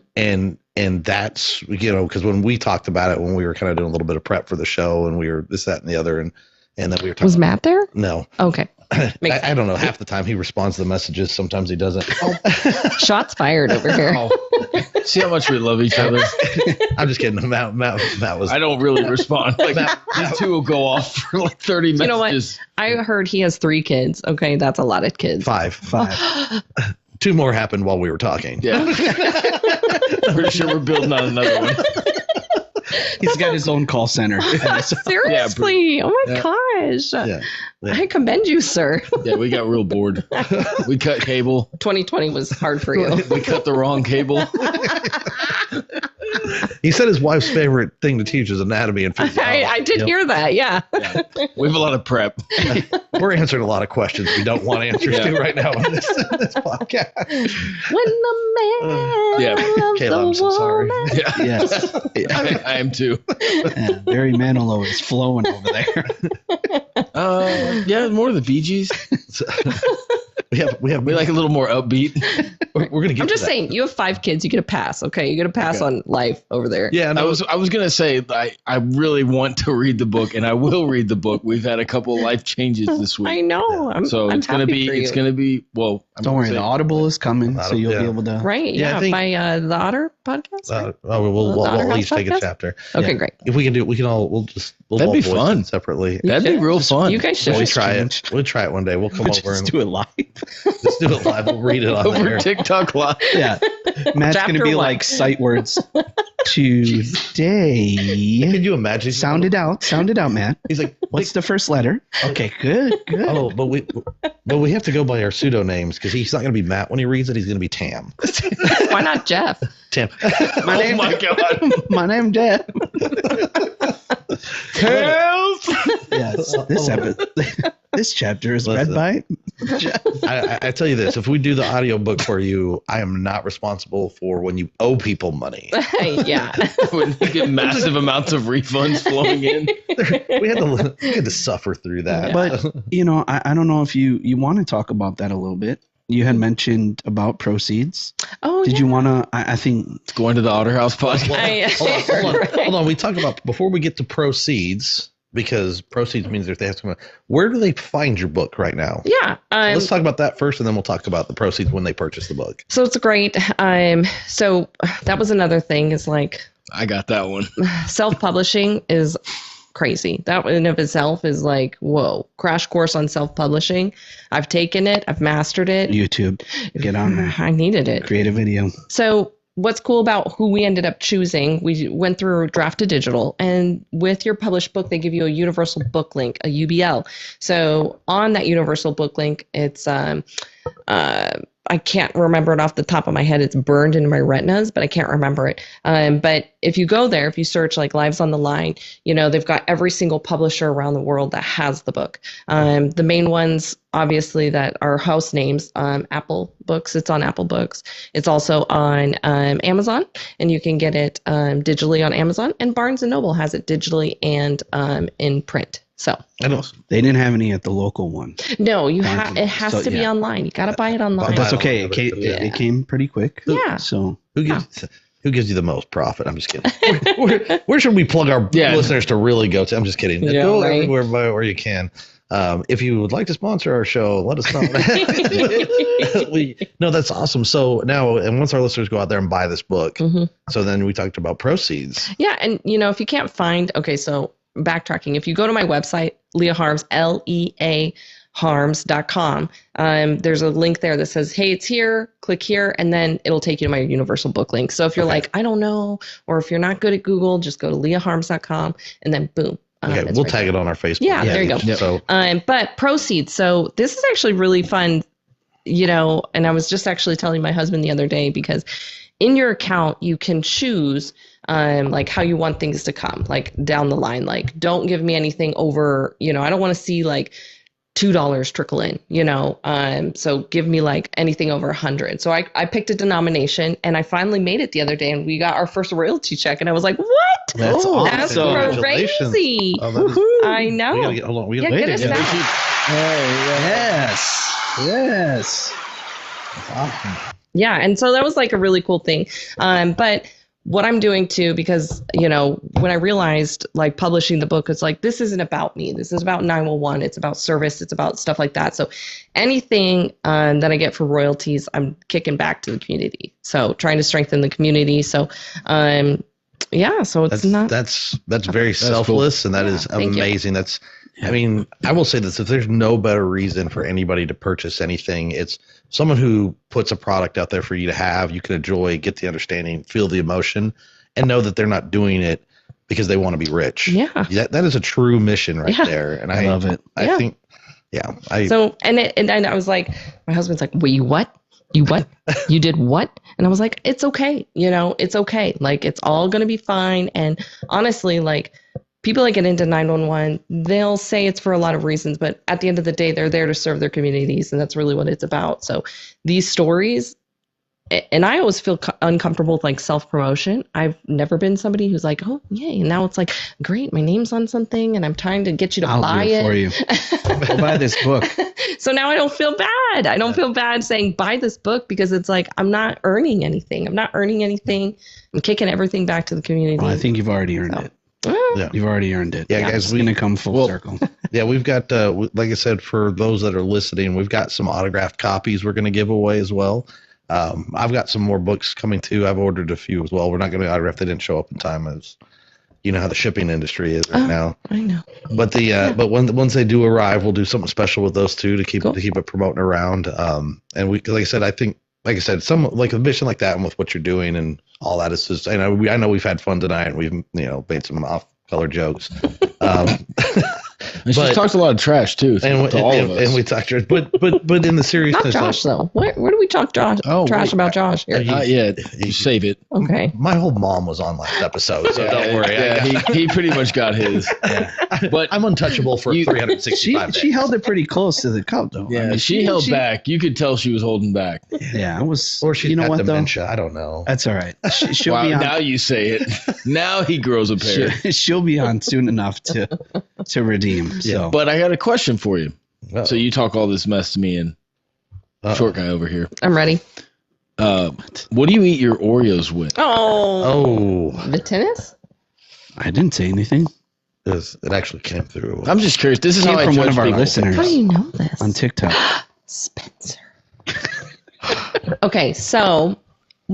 And that's, you know, because when we talked about it, when we were kind of doing a little bit of prep for the show and we were this, that, and the other, and then we were talking. Was Matt there? No, Okay. Makes I don't know. Half the time he responds to the messages. Sometimes he doesn't. Shots fired over here. Oh, see how much we love each other. I'm just kidding. Matt was. I don't really respond. Like these two will go off for like 30 You know what? messages. I heard he has 3 kids. Okay, that's a lot of kids. Five. 2 more happened while we were talking. Yeah. Pretty sure we're building on another one. He's got his own call center. Seriously. Oh my Yeah. gosh. Yeah. I commend you, sir. Yeah, we got real bored. We cut cable. 2020 was hard for you. We cut the wrong cable. He said his wife's favorite thing to teach is anatomy and physiology. I did Yep. hear that. Yeah. Yeah. We have a lot of prep. We're answering a lot of questions we don't want answers Yeah. to right now on this podcast. When the man Yeah. loves Kayla, the I'm so sorry. woman. Yeah. Yes. I am too. Yeah, Barry Manilow is flowing over there. Yeah, more of the Bee Gees. We We like a little more upbeat. we're gonna get. I'm to just that. saying, you have 5 kids. You get a pass. Okay. You get a pass Okay. on life over there. Yeah, I no, was gonna say I really want to read the book and I will read the book. We've had a couple life changes this I week. know. I'm It's gonna happy for you. be well. I'm Don't gonna worry, say- the Audible is coming, so you'll Yeah. be able to. Right. Yeah, I Yeah. think- By the Otter. podcast? Right? We'll each take a podcast? chapter. Okay, great. If we can do, we'll That'd all be voice fun. it separately. That'd be real fun. You guys should. We'll try it. We'll try it one day. We'll come over Just and do it live. just do it live. We'll read it on Over there. TikTok live. Yeah. Matt's going to Chapter be one. like sight words. Today. Can you imagine? Sound it out. Sound it out, Matt. He's like, What's the first letter? Okay, good. oh, but we have to go by our pseudo-names because he's not going to be Matt when he reads it. He's going to be Tam. Why not Jeff? Tam. My name, my God. my name, Jeff. Tails. Yes. This chapter is read by. I tell you this: if we do the audiobook for you, I am not responsible for when you owe people money. Yeah. When you get massive amounts of refunds flowing in. we had to suffer through that. But I don't know if you want to talk about that a little bit. You had mentioned about proceeds. Oh, Did you want to? I think It's going to the Otter House podcast. Hold on. We talk about before we get to proceeds, because proceeds means if they have to come. Where do they find your book right now? Yeah. Let's talk about that first, and then we'll talk about the proceeds when they purchase the book. So it's great. So that was another thing is like I got that one. self-publishing is crazy. That in of itself is like, whoa, crash course on self-publishing. I've taken it. I've mastered it. YouTube. Get on there. I needed it. Create a video. So what's cool about who we ended up choosing, we went through draft to digital, and with your published book, they give you a universal book link, a UBL. So on that universal book link, it's I can't remember it off the top of my head. It's burned into my retinas, but I can't remember it. But if you go there, if you search like Lives on the Line, they've got every single publisher around the world that has the book. The main ones, obviously, that are house names, Apple Books. It's on Apple Books. It's also on Amazon, and you can get it digitally on Amazon. And Barnes & Noble has it digitally and in print. So I know. They didn't have any at the local one. no, it Barnes & has to be yeah. online. You got to buy it online. But that's okay. Yeah. It came pretty quick. Yeah. So Who gives you the most profit? I'm just kidding. Where should we plug our listeners to really go to? I'm just kidding. Yeah, go right. everywhere where you can. If you would like to sponsor our show, let us know. No, that's awesome. So now, and once our listeners go out there and buy this book, so then we talked about proceeds. Yeah, and if you can't find, okay, so backtracking, if you go to my website, Lea Harms, LEA harms.com, there's a link there that says, hey, it's here, click here, and then it'll take you to my universal book link. So if you're like, I don't know, or if you're not good at Google, just go to leaharms.com and then boom. Okay, we'll tag it on our Facebook. Yeah, there you go. Yep. So but proceeds. So this is actually really fun, and I was just actually telling my husband the other day, because in your account, you can choose like how you want things to come, like down the line. Like, don't give me anything over, I don't want to see like $2 trickle in, so give me like anything over 100. So I picked a denomination, and I finally made it the other day, and we got our first royalty check, and I was like, what? that's awesome. That's Congratulations. crazy. Oh, that is- I know. We gotta get, hold on. We Yeah, gotta get wait us again. that. yes. Yeah, and so that was like a really cool thing. But what I'm doing too, because, when I realized like publishing the book, it's like, this isn't about me. This is about 911. It's about service. It's about stuff like that. So anything that I get for royalties, I'm kicking back to the community. So trying to strengthen the community. So, so it's that's very selfless, and that is thank you. amazing. That's, I mean, I will say this: if there's no better reason for anybody to purchase anything, it's someone who puts a product out there for you to have, you can enjoy, get the understanding, feel the emotion, and know that they're not doing it because they want to be rich. Yeah. That is a true mission right there, and I love it. I think, So and I was like, my husband's like, wait, you what? You what? You did what? And I was like, it's okay. It's okay. Like, it's all going to be fine. And honestly, like, people that get into 911, they'll say it's for a lot of reasons, but at the end of the day, they're there to serve their communities, and that's really what it's about. So these stories, and I always feel uncomfortable with like self-promotion. I've never been somebody who's like, oh, yay. And now it's like, great, my name's on something, and I'm trying to get you to buy it. For you. Go buy this book. So now I don't feel bad. I don't feel bad saying buy this book, because it's like, I'm not earning anything. I'm kicking everything back to the community. Well, I think you've already earned it. Yeah. You've already earned it. Yeah, guys, it's going to come full circle. Yeah, we've got, like I said, for those that are listening, we've got some autographed copies we're going to give away as well. I've got some more books coming too. I've ordered a few as well. We're not going to autograph. They didn't show up in time, as you know how the shipping industry is right now. I know. But once they do arrive, we'll do something special with those two to keep it promoting around. And we, like I said, some like a mission like that, and with what you're doing and all that is just. I know we've had fun tonight, and we've made some off-color jokes. And she talks a lot of trash too, to all of us. And we talked, but in the seriousness, not Josh though. Where do we talk trash about Josh here? Not yet. You save it. Okay. My whole mom was on last episode, so don't worry. Yeah, he pretty much got his. Yeah. But I'm untouchable for 365 days. She held it pretty close to the cup though. Yeah, she held back. You could tell she was holding back. Yeah, I was. Or she got dementia. I don't know. That's all right. She'll wow, be on. now you say it. Now he grows a pair. She'll be on soon enough to redeem. So, but I got a question for you. Uh-oh. So you talk all this mess to me and short guy over here. I'm ready. What do you eat your Oreos with? Oh. The tennis? I didn't say anything. It actually came through. I'm just curious. This is Came how I from one judge of our people. listeners How do you know this? on TikTok. Spencer. Okay, so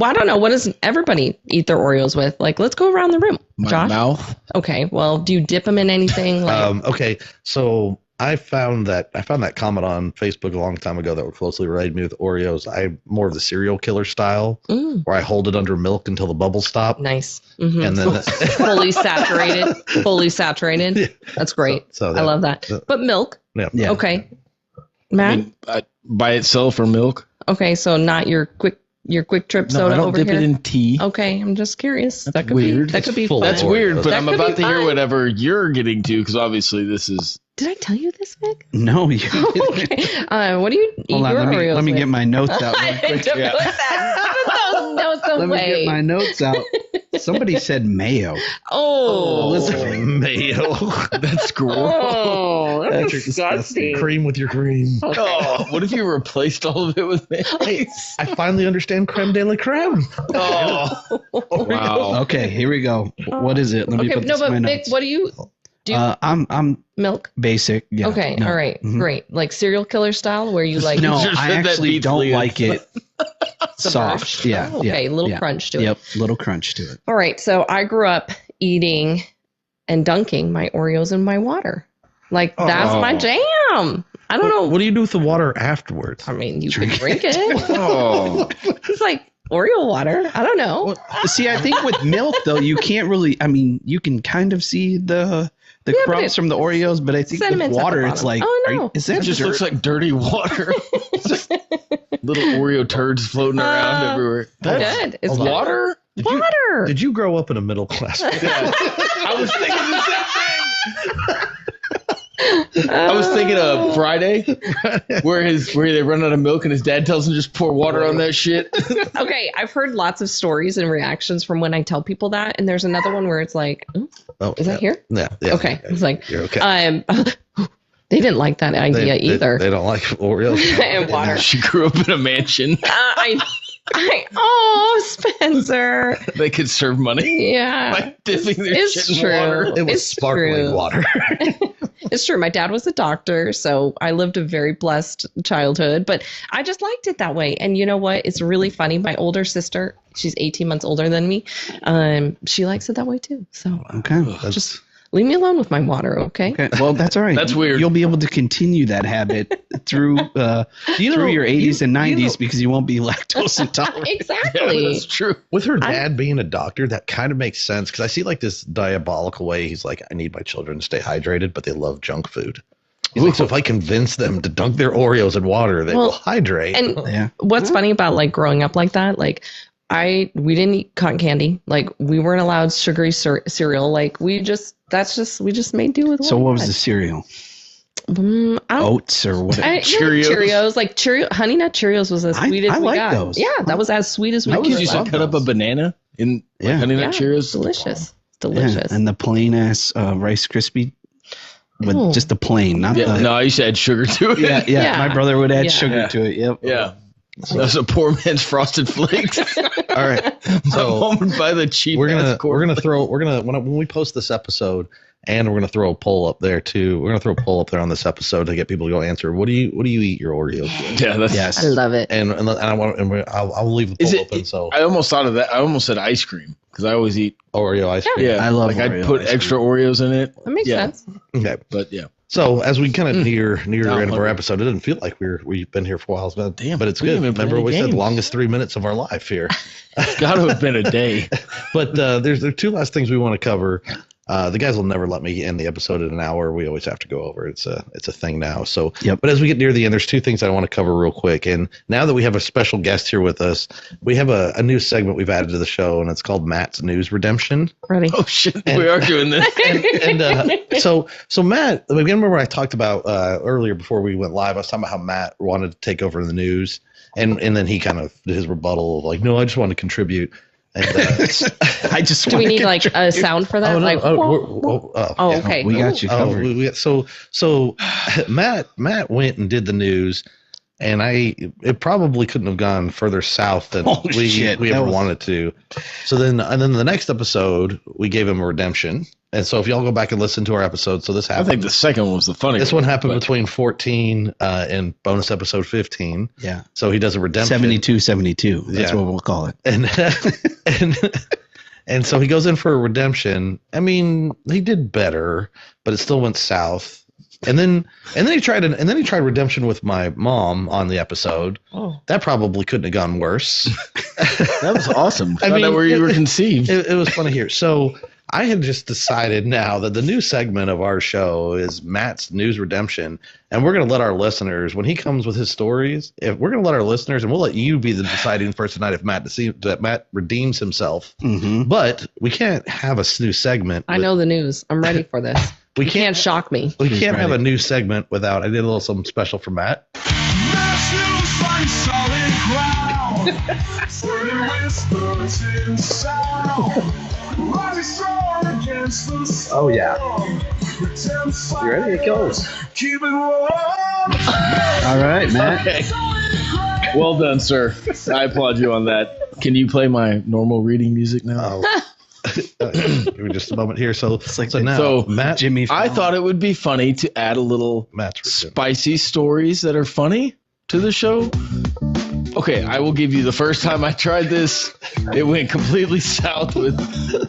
I don't know. What does everybody eat their Oreos with? Like, let's go around the room. My Josh? mouth. Okay, well, do you dip them in anything? Like, Okay, so I found that comment on Facebook a long time ago that would closely relate me with Oreos. I'm more of the serial killer style, where I hold it under milk until the bubbles stop. nice. Mhm. And then Fully saturated. Fully saturated. That's great. So I love that. But milk. yeah. Okay. I Matt? mean, by itself or milk? Okay, so not your quick trip No, soda I don't over dip here? it in tea. Okay, I'm just curious. That could weird. be. That could be Full fun. That's Oreos. weird, but That I'm could about be to hear fun. whatever you're getting to because obviously this is. Did I tell you this, Vic? No, you. Okay. What do you eat Hold on. your Oreos Let me with? get my notes out real I quick. don't put those notes Let me away. get my notes out. Somebody said mayo. Oh. Mayo. That's cool. Oh, that's That's disgusting. Cream with your cream. Oh, what if you replaced all of it with mayonnaise? I finally understand creme de la creme. Oh, wow. Okay, here we go. What is it? Let me Okay, put no, this in my but Vic, notes. what do you do? I'm Milk? basic. Yeah. Okay, No. all right, Mhm. great. Like serial killer style, where you like No, Just I said that actually beats don't Leah. like it soft. submerged? Yeah. Oh, okay, yeah, little yeah. crunch to it. Yep, little crunch to it. All right, so I grew up eating and dunking my Oreos in my water. Like that's my jam. I don't know. What do you do with the water afterwards? I mean, you Drink can drink it. Oh, It's like Oreo water. I don't know. See, I think with milk though, you can't really. I mean, you can kind of see the Yeah, but crumbs it- from the Oreos, but I think with Sediment's at the water, it's bottom. like, Oh, are you- no. is it that just dirt? looks like dirty water. Little Oreo turds floating around everywhere. That's good. It's good. water. Water. Did you grow up in a middle class? I was thinking the same thing. I was thinking of Friday, where they run out of milk and his dad tells him just pour water on that shit. Okay, I've heard lots of stories and reactions from when I tell people that, and there's another one where it's like, Oh, is that here? Yeah. Okay, it's like, You're okay. they didn't like that idea either. They don't like Oreos. And water. She grew up in a mansion. Oh, Spencer. They could serve money Yeah. by dipping their It's shit in true. water. It was It's sparkling true. water. It's true. My dad was a doctor, so I lived a very blessed childhood, but I just liked it that way. And you know what? It's really funny. My older sister, she's 18 months older than me. She likes it that way too. So Okay. just leave me alone with my water, okay? Okay. Well, that's all right. That's weird. You'll be able to continue that habit through through your 80s and 90s because you won't be lactose intolerant. Yeah, Exactly. that's true. With her dad being a doctor, that kind of makes sense because I see like this diabolical way. He's like, I need my children to stay hydrated, but they love junk food. He's like, so if I convince them to dunk their Oreos in water, they will hydrate. And Yeah. what's funny about like growing up like that, like we didn't eat cotton candy. Like we weren't allowed sugary cereal. Like we just made do with what So we what was had. the cereal? I don't Oats or what? Cheerios, like Honey Nut Cheerios was as sweet as I we like got. those. Yeah, that was as sweet as we My got. kids used to love cut up a those. banana in Yeah. Honey Yeah, Nut Cheerios. delicious, Yeah, delicious. and the plain ass Rice Krispie with Oh. just the plain, not Yeah, the. no, I used to add sugar to it. Yeah, Yeah. My brother would add Yeah. sugar Yeah. to it. Yep. Yeah. That's a poor man's Frosted Flakes. All right. My So mom would buy the cheap. when we post this episode, And we're going to throw a poll up there too. We're going to throw a poll up there on this episode to get people to go answer. What do you eat your Oreos with? Yeah, that's Yes. I love it. And I'll leave the Is poll it? open. So I almost thought of that. I almost said ice cream because I always eat. Oreo ice cream. Yeah, I love like Oreo I'd put ice cream. extra Oreos in it. That makes Yeah. sense. Okay. But yeah, So as we kind of near the end of our hungry. episode, it didn't feel like we've been here for a while. But, Damn, but it's we good. didn't even play Remember any we said games. longest 3 minutes of our life here. it's got to have been a day. But there are two last things we want to cover. The guys will never let me end the episode in an hour. We always have to go over. It's a thing now. So, Yep. But as we get near the end, there's two things I want to cover real quick. And now that we have a special guest here with us, we have a new segment we've added to the show, and it's called Matt's News Redemption. Ready? Oh shit, we are doing this. So Matt, again, remember I talked about earlier before we went live, I was talking about how Matt wanted to take over the news, and then he kind of did his rebuttal of like, no, I just want to contribute. And I just Do we wanna need like a sound for that? oh, no, like, oh, yeah. okay. We got you covered. So Matt went and did the news, and it probably couldn't have gone further south than Oh, we shit. That ever was- wanted to. So then the next episode we gave him a redemption, and so if y'all go back and listen to our episode, so this I happened. think the second one was the funny. This one happened but- between 14 and bonus episode 15. Yeah. So he does a redemption. 72. That's Yeah. what we'll call it. And so he goes in for a redemption. I mean, he did better, but it still went south. And then he tried redemption with my mom on the episode. Oh. That probably couldn't have gone worse. That was awesome. I I mean, mean, where you were it- conceived. It was fun to hear. So I had just decided now that the new segment of our show is Matt's News Redemption, and we're going to let our listeners, when he comes with his stories, if we're going to let our listeners, and we'll let you be the deciding person tonight if Matt redeems himself. Mm-hmm. But we can't have a new segment. I know the news. I'm ready for this. we You can't shock me. We He's can't have a ready. new segment without. I did a little something special for Matt. Mass news like solid ground. Spreading whispers in sound. Rising strong against the storm. Oh, yeah. You ready? It goes. Keep it warm. All right, Matt. Okay. Well done, sir. I applaud you on that. Can you play my normal reading music now? Oh. Give me just a moment here. So like now So, Matt, Jimmy. I Fallon. thought it would be funny to add a little Matt's redemption. spicy stories that are funny to the show. Okay, I will give you the first time I tried this, it went completely south with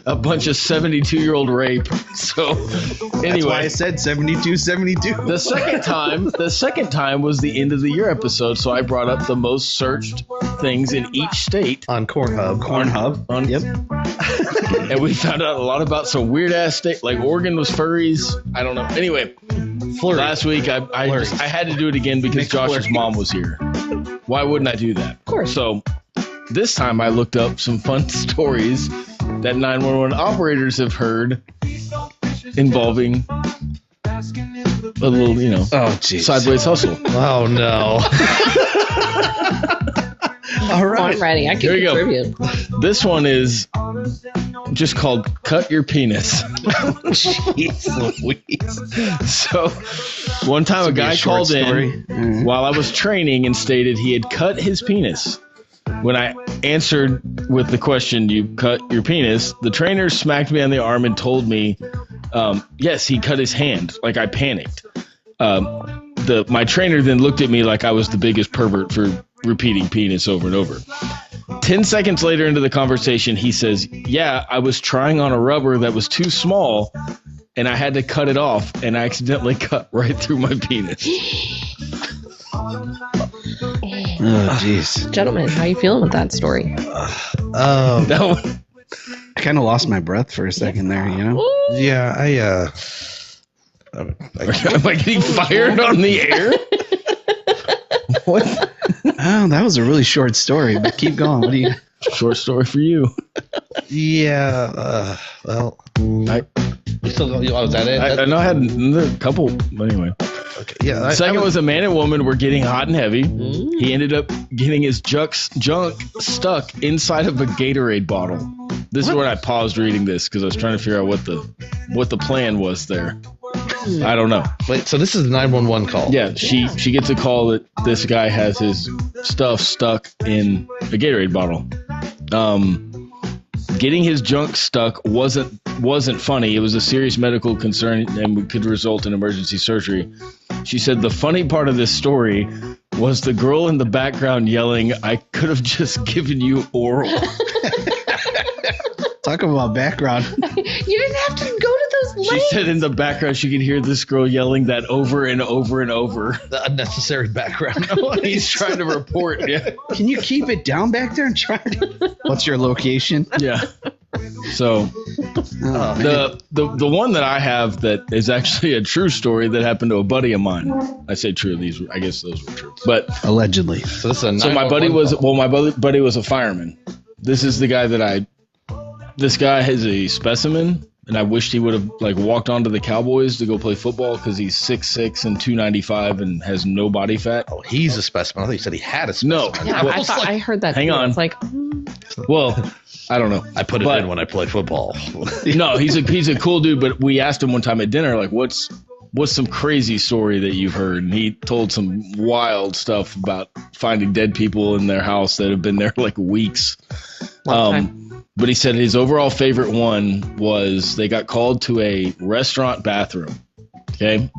a bunch of 72-year-old rape. So That's why I anyway, said 72. the second time was the end of the year episode, so I brought up the most searched things in each state. on Cornhub. On, Yep. and we found out a lot about some weird ass state, like Oregon was furries. I don't know. Anyway, last week I had to do it again because Josh's mom was here. Why wouldn't I do that? Of course. So this time I looked up some fun stories that 911 operators have heard involving a little, Oh, jeez. sideways hustle. Oh no! All Oh, right. I'm ready. I Here can you go. contribute. This one is just called "Cut Your Penis." Jeez Louise. So one time a Be a guy short called story. in while I was training and stated he had cut his penis. When I answered with the question, "You cut your penis?" the trainer smacked me on the arm and told me, yes, he cut his hand. Like I panicked. My trainer then looked at me like I was the biggest pervert for repeating penis over and over. 10 seconds later into the conversation, he says, yeah, I was trying on a rubber that was too small and I had to cut it off and I accidentally cut right through my penis. Oh, jeez. Gentlemen, how you feeling with that story? That one, I kind of lost my breath for a second there, you know? Yeah, am I getting fired on the air? What? Oh, that was a really short story, but keep going. What do you? Short story for you. yeah. Well, I, you still go. Oh, is that it? I know I had another couple, but anyway. Okay. Yeah. Second was a man and woman were getting hot and heavy. He ended up getting his junk stuck inside of a Gatorade bottle. This is where I paused reading this because I was trying to figure out what the plan was there. I don't know. Wait. So this is the 911 call. Yeah, she gets a call that this guy has his stuff stuck in a Gatorade bottle. Getting his junk stuck wasn't wasn't funny. It was a serious medical concern and could result in emergency surgery. She said the funny part of this story was the girl in the background yelling, "I could have just given you oral." Talk about background. You didn't have to go to those She lengths. said in the background she could hear this girl yelling that over and over and over. The unnecessary background He's trying to report. Yeah. Can you keep it down back there and try to... What's your location? Yeah. So the one that I have that is actually a true story that happened to a buddy of mine. I say true. I guess those were true. But Allegedly. So this is a so my buddy 911 was buddy was a fireman. This is the guy that this guy has a specimen, and I wished he would have like walked onto the Cowboys to go play football because he's 6'6" and 295 and has no body fat. Oh, he's a specimen. I thought you said he had a specimen. No. Yeah, Well, I heard that. hang too. on. It's like, Well, I don't know. I put it in when I play football. No, he's a cool dude. But we asked him one time at dinner, like, what's some crazy story that you've heard? And he told some wild stuff about finding dead people in their house that have been there like weeks. long time. But he said his overall favorite one was they got called to a restaurant bathroom. Okay.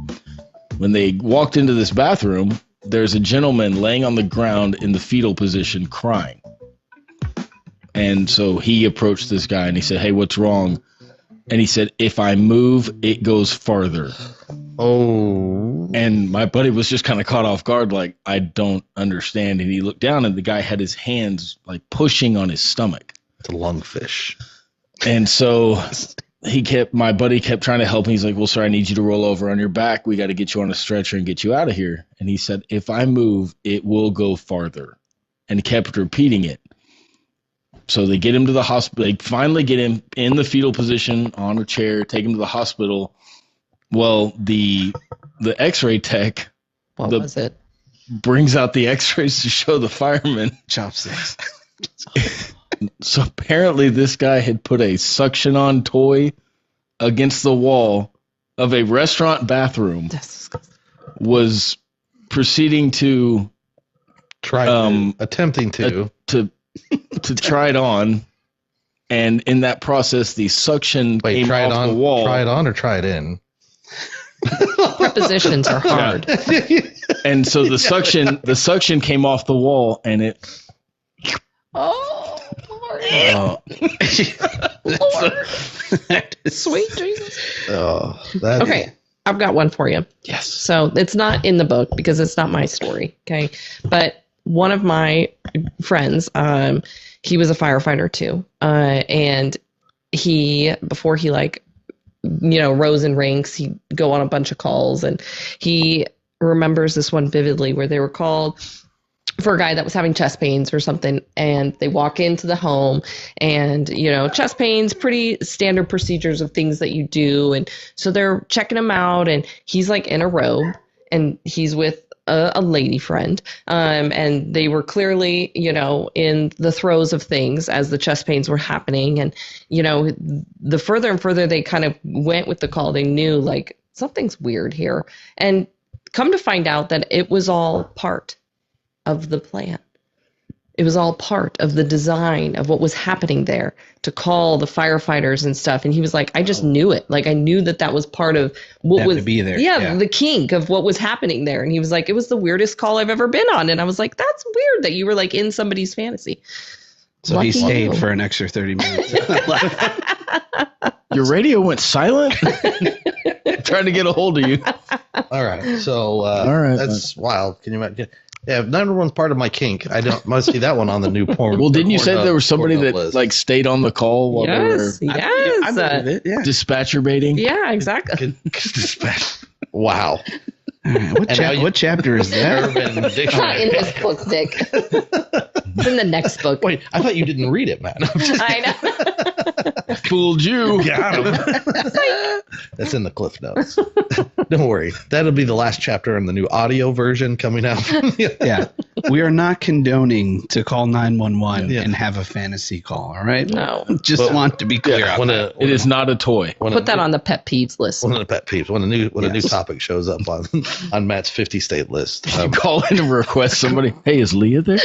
When they walked into this bathroom, there's a gentleman laying on the ground in the fetal position crying. And so he approached this guy and he said, "Hey, what's wrong?" And he said, "If I move, it goes farther." Oh. And my buddy was just kind of caught off guard, like, I don't understand. And he looked down and the guy had his hands like pushing on his stomach. It's a lungfish. And so my buddy kept trying to help him. He's like, "Well, sir, I need you to roll over on your back. We got to get you on a stretcher and get you out of here." And he said, "If I move, it will go farther." And he kept repeating it. So they get him to the hospital. They finally get him in the fetal position on a chair, take him to the hospital. Well, the x-ray tech What was it? brings out the x-rays to show the fireman. Chopsticks. So apparently this guy had put a suction-on toy against the wall of a restaurant bathroom, That's disgusting. was proceeding to Attempting to. to try it on, and in that process, the suction Wait, came try it off on. the wall. Try it on or try it in. Prepositions are hard. And so the suction came off the wall, and it. Oh, Lord. Oh. Lord. Sweet Jesus. Oh, that. Okay, I've got one for you. Yes. So it's not in the book because it's not my story. Okay. But one of my friends, he was a firefighter too. And before he rose in ranks, he'd go on a bunch of calls, and he remembers this one vividly where they were called for a guy that was having chest pains or something, and they walk into the home, and chest pains, pretty standard procedures of things that you do, and so they're checking him out, and he's like in a robe, and he's with a lady friend, and they were clearly in the throes of things as the chest pains were happening, and the further and further they kind of went with the call, they knew like something's weird here, and come to find out that it was all part of the plan. It was all part of the design of what was happening there to call the firefighters and stuff. And he was like, I just knew it. Like I knew that was part of what That was would be there. Yeah, the kink of what was happening there. And he was like, it was the weirdest call I've ever been on. And I was like, that's weird that you were like in somebody's fantasy. So Lucky he stayed you. for an extra 30 minutes. Your radio went silent? I'm trying to get a hold of you. All right. So All right, that's wild. Can you imagine? Yeah, if 911's part of my kink, I must see that one on the new porn. Well, didn't you say Pornhub- there was somebody Pornhub that list. like stayed on the call while Yes, they were yes. I believe it. Yeah. dispatcher baiting? Yeah, exactly. Wow. All right, And now you- what chapter is that? Urban It's not Dictionary. in this book, Dick. It's in the next book. Wait, I thought you didn't read it, man. I know. Fooled you. Got him. That's in the cliff notes. Don't worry. That'll be the last chapter in the new audio version coming out. Yeah. We are not condoning to call 911 Yeah. and have a fantasy call, all right? No. Just But- want to be clear on that. It is not a toy. Put that on the pet peeves list. one of the pet peeves when a new Yes. topic shows up on Matt's 50 state list. You call in and request somebody. Hey, is Leah there?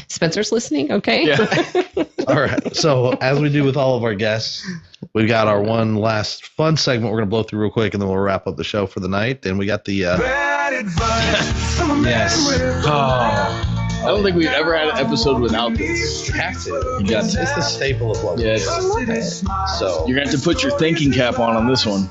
Spencer's listening, okay? Yeah. All right. So as we do with all of our guests, we've got our one last fun segment we're going to blow through real quick, and then we'll wrap up the show for the night. And we got the Bad advice from a man Yes. with I don't think we've ever had an episode without this. have to. You got It's to. the staple of what we Yeah, do. So You're going to have to put your thinking cap on this one.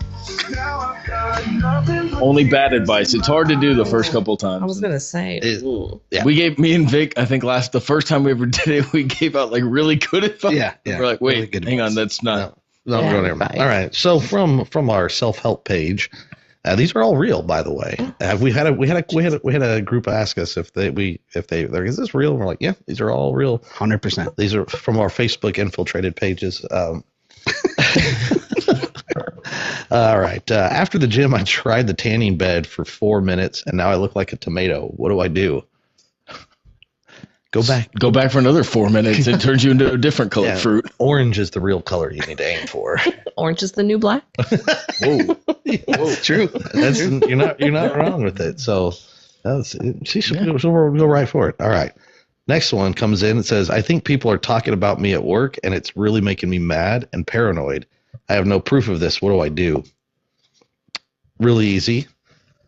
Only bad advice. It's hard to do the first couple I was times. gonna say. It- ooh. yeah. We gave me and Vic, I think the first time we ever did it, we gave out like really good advice. Yeah. We're like, wait, Really good hang on, advice. that's not. No, Yeah, we're going bye. All right. So from our self-help page, these are all real, by the way. We had a group ask us if they're like, is this real? And we're like, yeah, these are all real. 100%. These are from our Facebook infiltrated pages. All right. After the gym, I tried the tanning bed for 4 minutes, and now I look like a tomato. What do I do? Go back. Go back for another 4 minutes. It turns you into a different colored Yeah, fruit. Orange is the real color you need to aim for. Orange is the new black. Whoa. That's true. You're not wrong with it. So she'll go right for it. All right. Next one comes in and says, I think people are talking about me at work, and it's really making me mad and paranoid. I have no proof of this. What do I do? Really easy.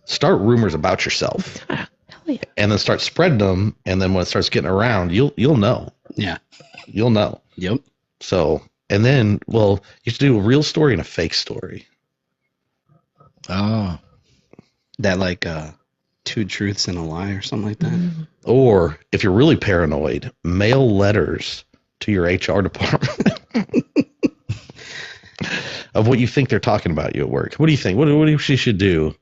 Start rumors about yourself, Hell yeah. and then start spreading them. And then when it starts getting around, you'll know. Yeah. You'll know. Yep. So, and then, well, you have to do a real story and a fake story. Oh. That like 2 truths and a lie or something like that. Or if you're really paranoid, mail letters to your HR department of what you think they're talking about you at work. What do you think? What do you she should do?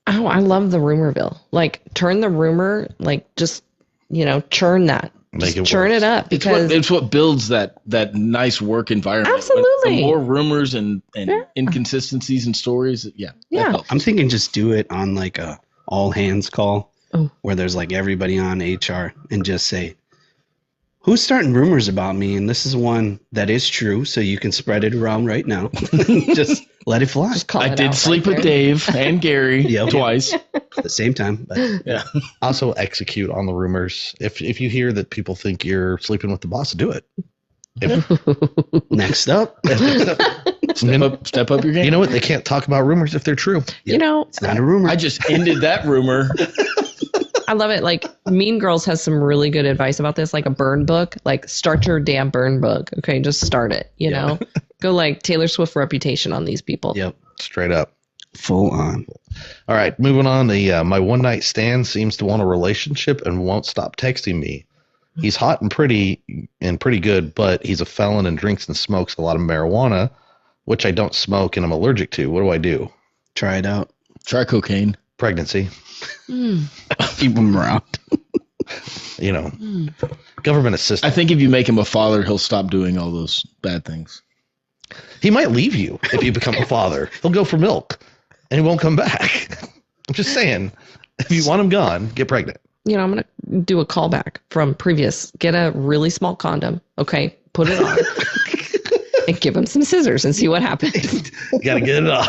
Oh, I love the rumorville. Like, turn the rumor, like, just, churn that. Make Just it churn worse. it up because It's what builds that nice work environment. Absolutely. The more rumors and Yeah. inconsistencies and stories, that Yeah. helps. I'm thinking just do it on like a all hands call Oh. where there's like everybody on HR and just say, who's starting rumors about me? And this is one that is true. So you can spread it around right now. Just let it fly just call I it did out sleep right with there. Dave and Gary Yep. twice. at the same time. But Yeah. Also execute on the rumors. If you hear that people think you're sleeping with the boss, do it. next up, Step up your game. You know what? They can't talk about rumors if they're true. it's not a rumor. I just ended that rumor. I love it. Like, Mean Girls has some really good advice about this, like a burn book. Like, start your damn burn book. Okay, just start it, you know? Go like Taylor Swift Reputation on these people. Yep. Straight up. Full on. All right, moving on. My one night stand seems to want a relationship and won't stop texting me. He's hot and pretty good, but he's a felon and drinks and smokes a lot of marijuana, which I don't smoke and I'm allergic to. What do I do? Try it out. Try cocaine. Pregnancy, Keep them around. government I assistance. think if you make him a father, he'll stop doing all those bad things. He might leave you if you become a father. He'll go for milk and he won't come back. I'm just saying, if you want him gone, get pregnant. I'm going to do a callback from previous. Get a really small condom. Okay, put it on. And give him some scissors and see what happens. You got to get it off.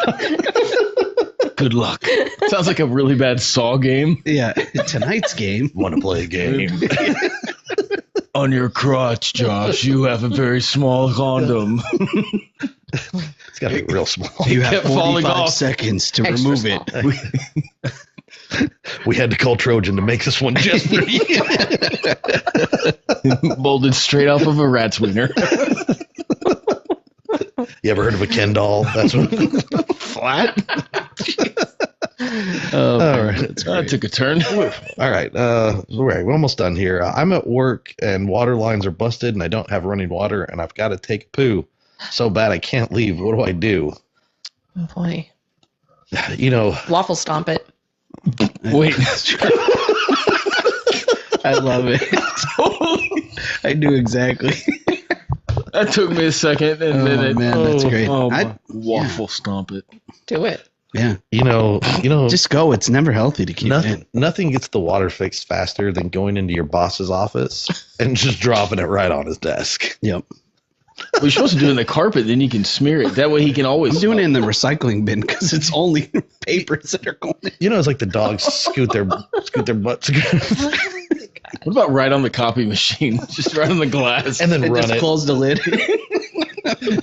Good luck. Sounds like a really bad Saw game. Yeah. Tonight's game. Want to play a game? On your crotch, Josh, you have a very small condom. It's got to be real small. You have kept falling 45 off. seconds to Extra remove small. it. We had to call Trojan to make this one just for you. Molded straight off of a rat's wiener. You ever heard of a Ken doll? That's what. Flat. All right. That took a turn. All right. We're almost done here. I'm at work and water lines are busted and I don't have running water and I've got to take a poo so bad I can't leave. What do I do? Oh, boy. Waffle stomp it. Wait. I love it. I do exactly. That took me a second. And Oh, then it, man, that's great. Waffle stomp it. Do it. Yeah. Just Just go. It's never healthy to keep it in. nothing gets the water fixed faster than going into your boss's office and just dropping it right on his desk. Yep. Well, you're supposed to do it in the carpet, then you can smear it. That way he can always. I'm doing it in the recycling bin because it's only papers that are going in. It's like the dogs scoot their butts. What about right on the copy machine? Just right on the glass. And then run just it. close the lid.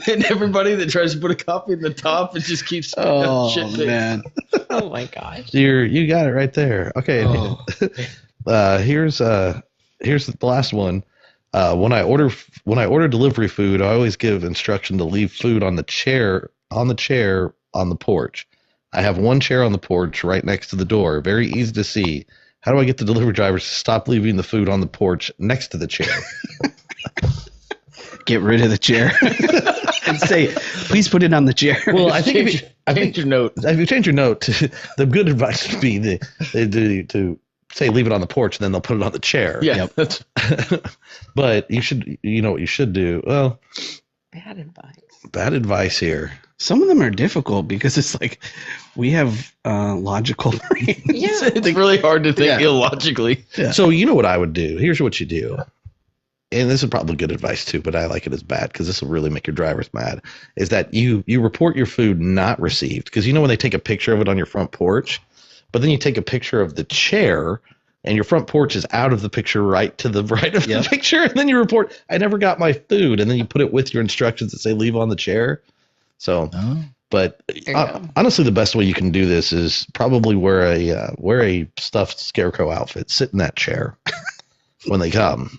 And everybody that tries to put a copy in the top, it just keeps Oh shit picks. man. Oh my gosh. You got it right there. Okay. Oh. Here's the last one. When I order delivery food, I always give instruction to leave food on the chair on the porch. I have one chair on the porch right next to the door. Very easy to see. How do I get the delivery drivers to stop leaving the food on the porch next to the chair? Get rid of the chair and say, please put it on the chair. Well, I think Change your note. if you change your note, the good advice would be to say leave it on the porch, and then they'll put it on the chair. Yeah. That's, But you should, you know what you should do? Well, Bad advice. bad advice here. Some of them are difficult because it's like we have logical brains. Yeah. it's really hard to think Yeah. illogically. Yeah. So you know what I would do? Here's what you do. And this is probably good advice too, but I like it as bad because this will really make your drivers mad. Is that you report your food not received? Because you know when they take a picture of it on your front porch, but then you take a picture of the chair and your front porch is out of the picture right to the right of Yep. the picture, and then you report I never got my food, and then you put it with your instructions that say leave on the chair. So, Oh. but you go. honestly, the best way you can do this is probably wear a stuffed scarecrow outfit, sit in that chair when they come.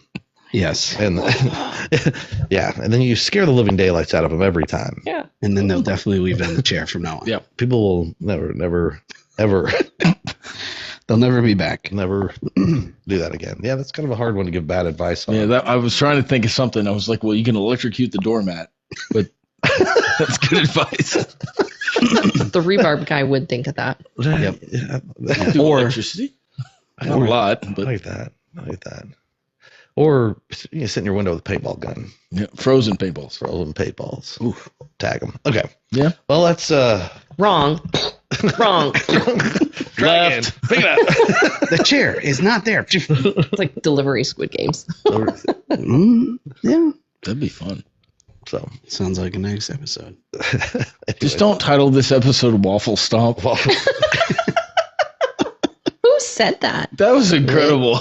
Yes. And yeah, and then you scare the living daylights out of them every time. Yeah. And then they'll definitely leave it on the chair from now on. Yeah. People will never, ever, They'll never be back. never do that again. Yeah, that's kind of a hard one to give bad advice on. Yeah, I was trying to think of something. I was like, well, you can electrocute the doormat, but that's good advice. The rebarb guy would think of that. Yep. Yeah, Do Or- electricity. Not a lot, I but like that. I like that. Or you sit in your window with a paintball gun, yeah, frozen paintballs. throw them paintballs, Oof. tag them. Okay. Yeah. Well, that's Wrong. Wrong. try again. Left. Pick it up. The chair is not there. It's like delivery Squid Games. Yeah. That'd be fun. So Sounds like a next episode. Just don't title this episode Waffle Stomp. Who said that? That was incredible.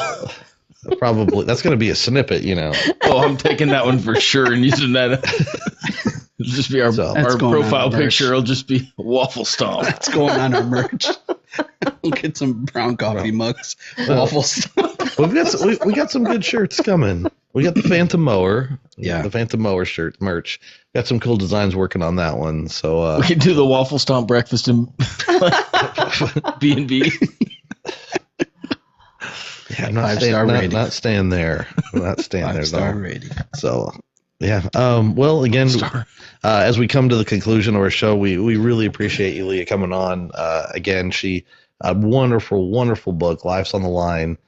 probably that's going to be a snippet, you know. Oh, I'm taking that one for sure and using that. It'll just be our So- That's our going on profile our merch. picture. It'll just be Waffle Stomp. That's going on our merch. We'll get some brown coffee mugs, waffles. We've got we got some good shirts coming. We got the Phantom Mower, Yeah. the Phantom Mower shirt merch. Got some cool designs working on that one. So We can do the Waffle Stomp breakfast in B&B. yeah, I'm not 5-star staying, rating. not staying there. I'm not staying there. 5-star No. rating. So yeah. Well, again, as we come to the conclusion of our show, we really appreciate you, Leah, coming on. Again, she a wonderful, wonderful book, Life's on the Line.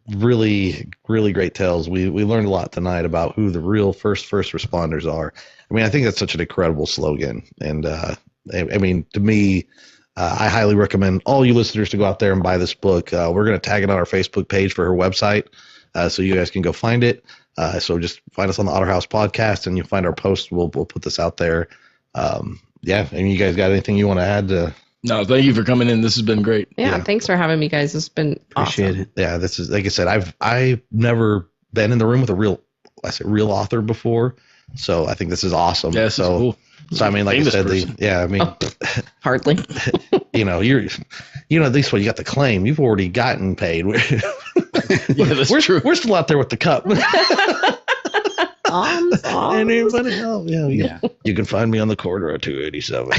Really, really great tales. We learned a lot tonight about who the real first responders are. I mean, I think that's such an incredible slogan. And I mean, to me, I highly recommend all you listeners to go out there and buy this book. We're going to tag it on our Facebook page for her website, so you guys can go find it. So just find us on the Otter House podcast, and you'll find our post. We'll put this out there. Yeah, and you guys got anything you want to add? No, thank you for coming in. This has been great. Yeah, Yeah. thanks for having me, guys. It's been Appreciate awesome. it. Yeah, this is like I said. I've never been in the room with a real author before, so I think this is awesome. Yeah, this is so cool. so I mean, like Famous I said, person. I mean, Hardly. at least when you got the claim, you've already gotten paid. Yeah, that's we're, true. We're still out there with the cup. Arms, And everybody else, Yeah. you can find me on the corner of 287.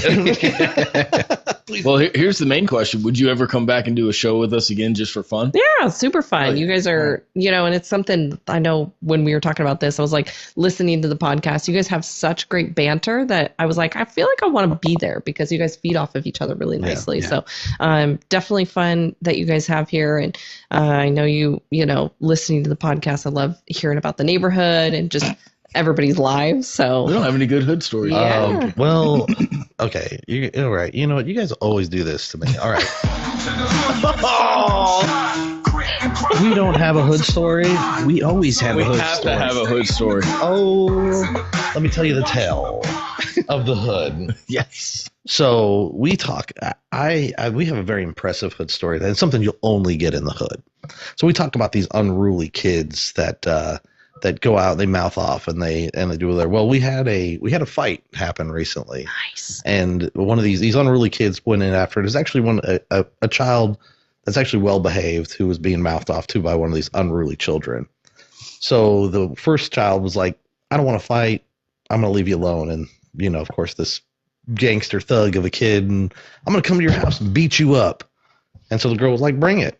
Well, here's the main question. Would you ever come back and do a show with us again just for fun? Yeah, super fun. Oh, yeah. You guys are, and it's something I know when we were talking about this, I was like listening to the podcast. You guys have such great banter that I was like, I feel like I want to be there because you guys feed off of each other really nicely. yeah. So definitely fun that you guys have here. And I know listening to the podcast, I love hearing about the neighborhood and just everybody's lives. So We don't have any good hood stories. Yeah. Well, okay. All right. You know what? You guys always do this to me. All right. We don't have a hood story. We always have We a hood have story. to have a hood story. Oh, let me tell you the tale of the hood. Yes. So we talk. We have a very impressive hood story. That's something you'll only get in the hood. So we talk about these unruly kids that go out, they mouth off, and they do their. Well, we had a fight happen recently. Nice. And one of these unruly kids went in after it. Is actually a child that's actually well behaved who was being mouthed off to by one of these unruly children. So the first child was like, I don't want to fight. I'm going to leave you alone. And, of course, this gangster thug of a kid, and I'm going to come to your house and beat you up. And so the girl was like, bring it.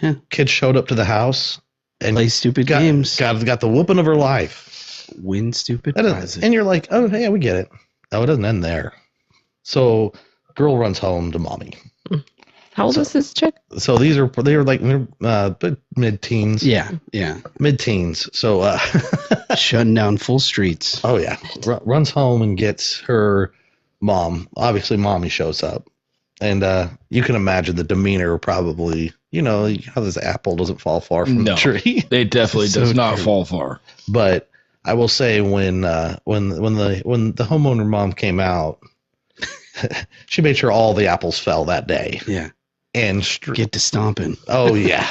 Yeah. Kid showed up to the house and Play stupid games. Got the whooping of her life. Win stupid prizes. And you're like, oh, yeah, we get it. Oh, it doesn't end there. So girl runs home to mommy. How old is this chick? So they're like mid-teens. Yeah. Mid-teens. So Shutting down full streets. oh yeah, runs home and gets her mom. Obviously, mommy shows up, and you can imagine the demeanor. Probably, how this apple doesn't fall far from the tree. It definitely So does not true. fall far. But I will say when the homeowner mom came out, she made sure all the apples fell that day. Yeah. And Get to stomping. oh yeah,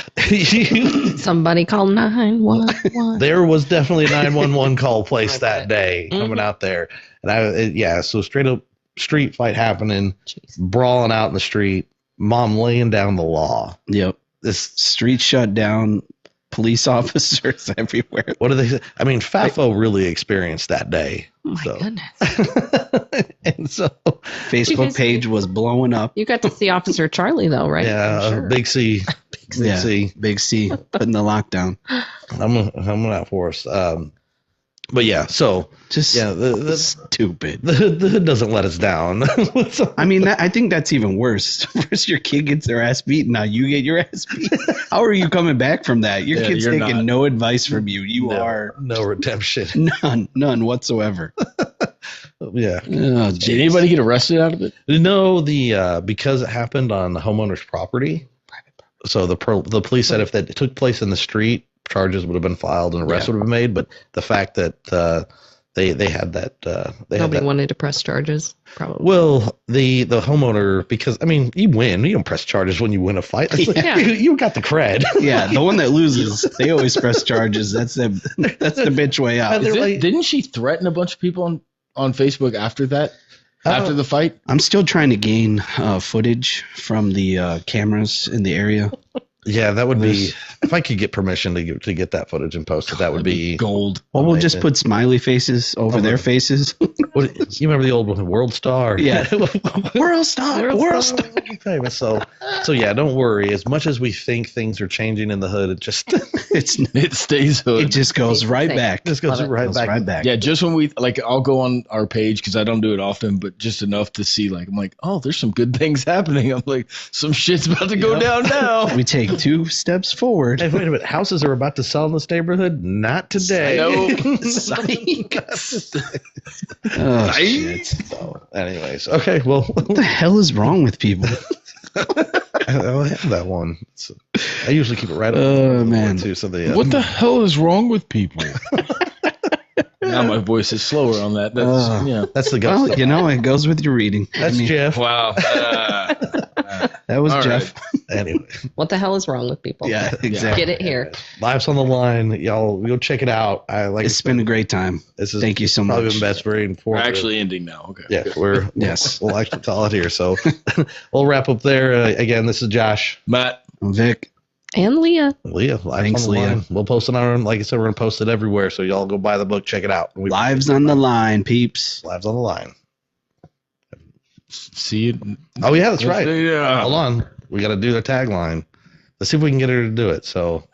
Somebody call 911. there was definitely a 911 call placed that day coming out there, and so straight up street fight happening, Jeez. brawling out in the street, mom laying down the law. Yep. This Street shut down. Police officers everywhere. what do they say? I mean, FAFO really experienced that day. Oh my So. goodness. And so Facebook page was blowing up. You got to see Officer Charlie though, right? yeah, I'm sure. Big C, Yeah. C. Big C putting the lockdown. I'm out for us. But yeah, so Just yeah, the stupid. the hood doesn't let us down. I mean, I think that's even worse. First, your kid gets their ass beat. Now you get your ass beat. How are you coming back from that? Your kid's you're taking not. no advice from you. You are no redemption. none whatsoever. Yeah. Oh, Did anybody get arrested out of it? No, because it happened on the homeowner's property. So the police said if that took place in the street, charges would have been filed and arrests would have been made. But the fact that they had that Nobody wanted to press charges, probably. Well, the homeowner, because I mean, you win. You don't press charges when you win a fight. That's Yeah. you got the cred. Yeah, the one that loses, they always press charges. That's the bitch way out. They're like- Didn't she threaten a bunch of people on Facebook after that? After the fight? I'm still trying to gain footage from the cameras in the area. Yeah, that would be if I could get permission to get that footage and post it. That would be gold. Well, we'll just amazing. put smiley faces over their faces. What, you remember the old one, World Star? Yeah. World Star. Famous. So yeah, don't worry. As much as we think things are changing in the hood, it just It stays hood. It just goes right back. just goes Love it. right Goes back. right back. Yeah, just when we I'll go on our page because I don't do it often, but just enough to see I'm like, oh, there's some good things happening. I'm like, some shit's about to go down now. We take 2 steps forward. Hey, wait a minute. Houses are about to sell in this neighborhood? Not today. Oh, shit. So, anyways, okay. Well, What the hell is wrong with people? I don't have that one. I usually keep it right up. Oh, man. Too, so What the hell is wrong with people? Now my voice is slower on that. That's yeah. That's the Well, ghost. it goes with your reading. That's Jeff. Wow. That was All Jeff. Anyway, What the hell is wrong with people? Yeah, exactly. Get it here. Live's on the line. Y'all go check it out. It's been a great time. This is Thank you so probably much. been best, very We're informative. actually ending now. Okay. Yeah, Yes. We'll actually call it here. So we'll wrap up there. Again, this is Josh. Matt. I'm Vic. And Leah. Leah, live Thanks, on the Leah. line. We'll post it on, like I said, we're gonna post it everywhere. So y'all go buy the book, check it out. Lives on the line, peeps. Lives on the line. See you. Oh yeah, that's right. Yeah. Hold on, we got to do the tagline. Let's see if we can get her to do it. So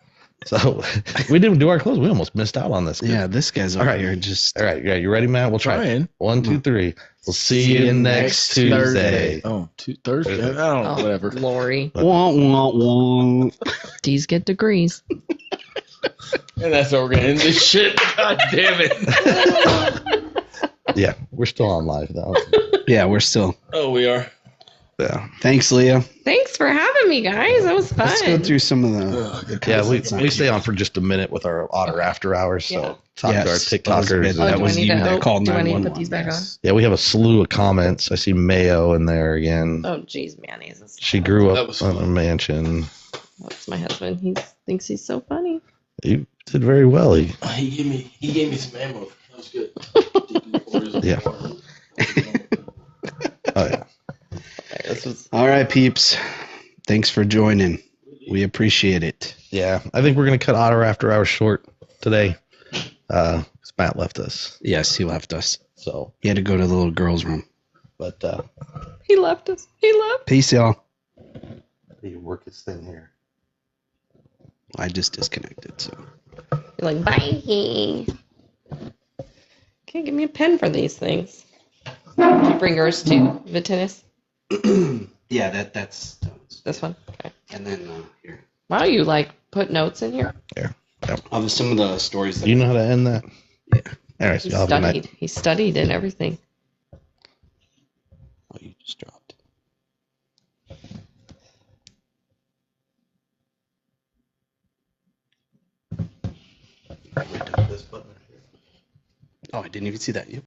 we didn't do our close. We almost missed out on this. Yeah, this guy's over All right. here just. All right. Yeah, you ready, Matt? We'll try. Trying. 1, 2, 3. We'll see you next Tuesday. Oh, Thursday. I don't know. Whatever. Lori. Wah, wah, wah. D's get degrees. And that's how we're gonna end this shit. God damn it. Yeah, we're still on live though. Yeah, we're still. Oh, we are. Yeah. Thanks, Leah. Thanks for having me, guys. That was fun. Let's go through some of the. Yeah, we stay on for just a minute with our otter after hours. So Yeah. talk to our Yes, that was TikTokers. good. Oh, That do was I need you to, that called do I need to 911. put these back on? Yeah, we have a slew of comments. I see Mayo in there again. Oh, geez, mayonnaise. She grew That up was in a fun. mansion. That's my husband. He thinks he's so funny. You did very well. He gave me some ammo. That was good. Yeah. Oh yeah. This was All right, peeps. Thanks for joining. We appreciate it. Yeah. I think we're gonna cut Otter After Hours short today. 'Cause Matt left us. Yes, he left us. So, He had to go to the little girls' room. but he left us. He left. Peace, y'all. he work his thing here. I just disconnected, so. You're like, bye. Can't give me a pen for these things. Did you bring yours too, Vitinis? Yeah, that's This one? Okay. and then here. Wow, you like put notes in here? Of some of the stories that You know how to end that? Yeah. Anyways, He y'all have a good night. studied. He studied and everything. Oh, you just dropped. Oh, I didn't even see that. You.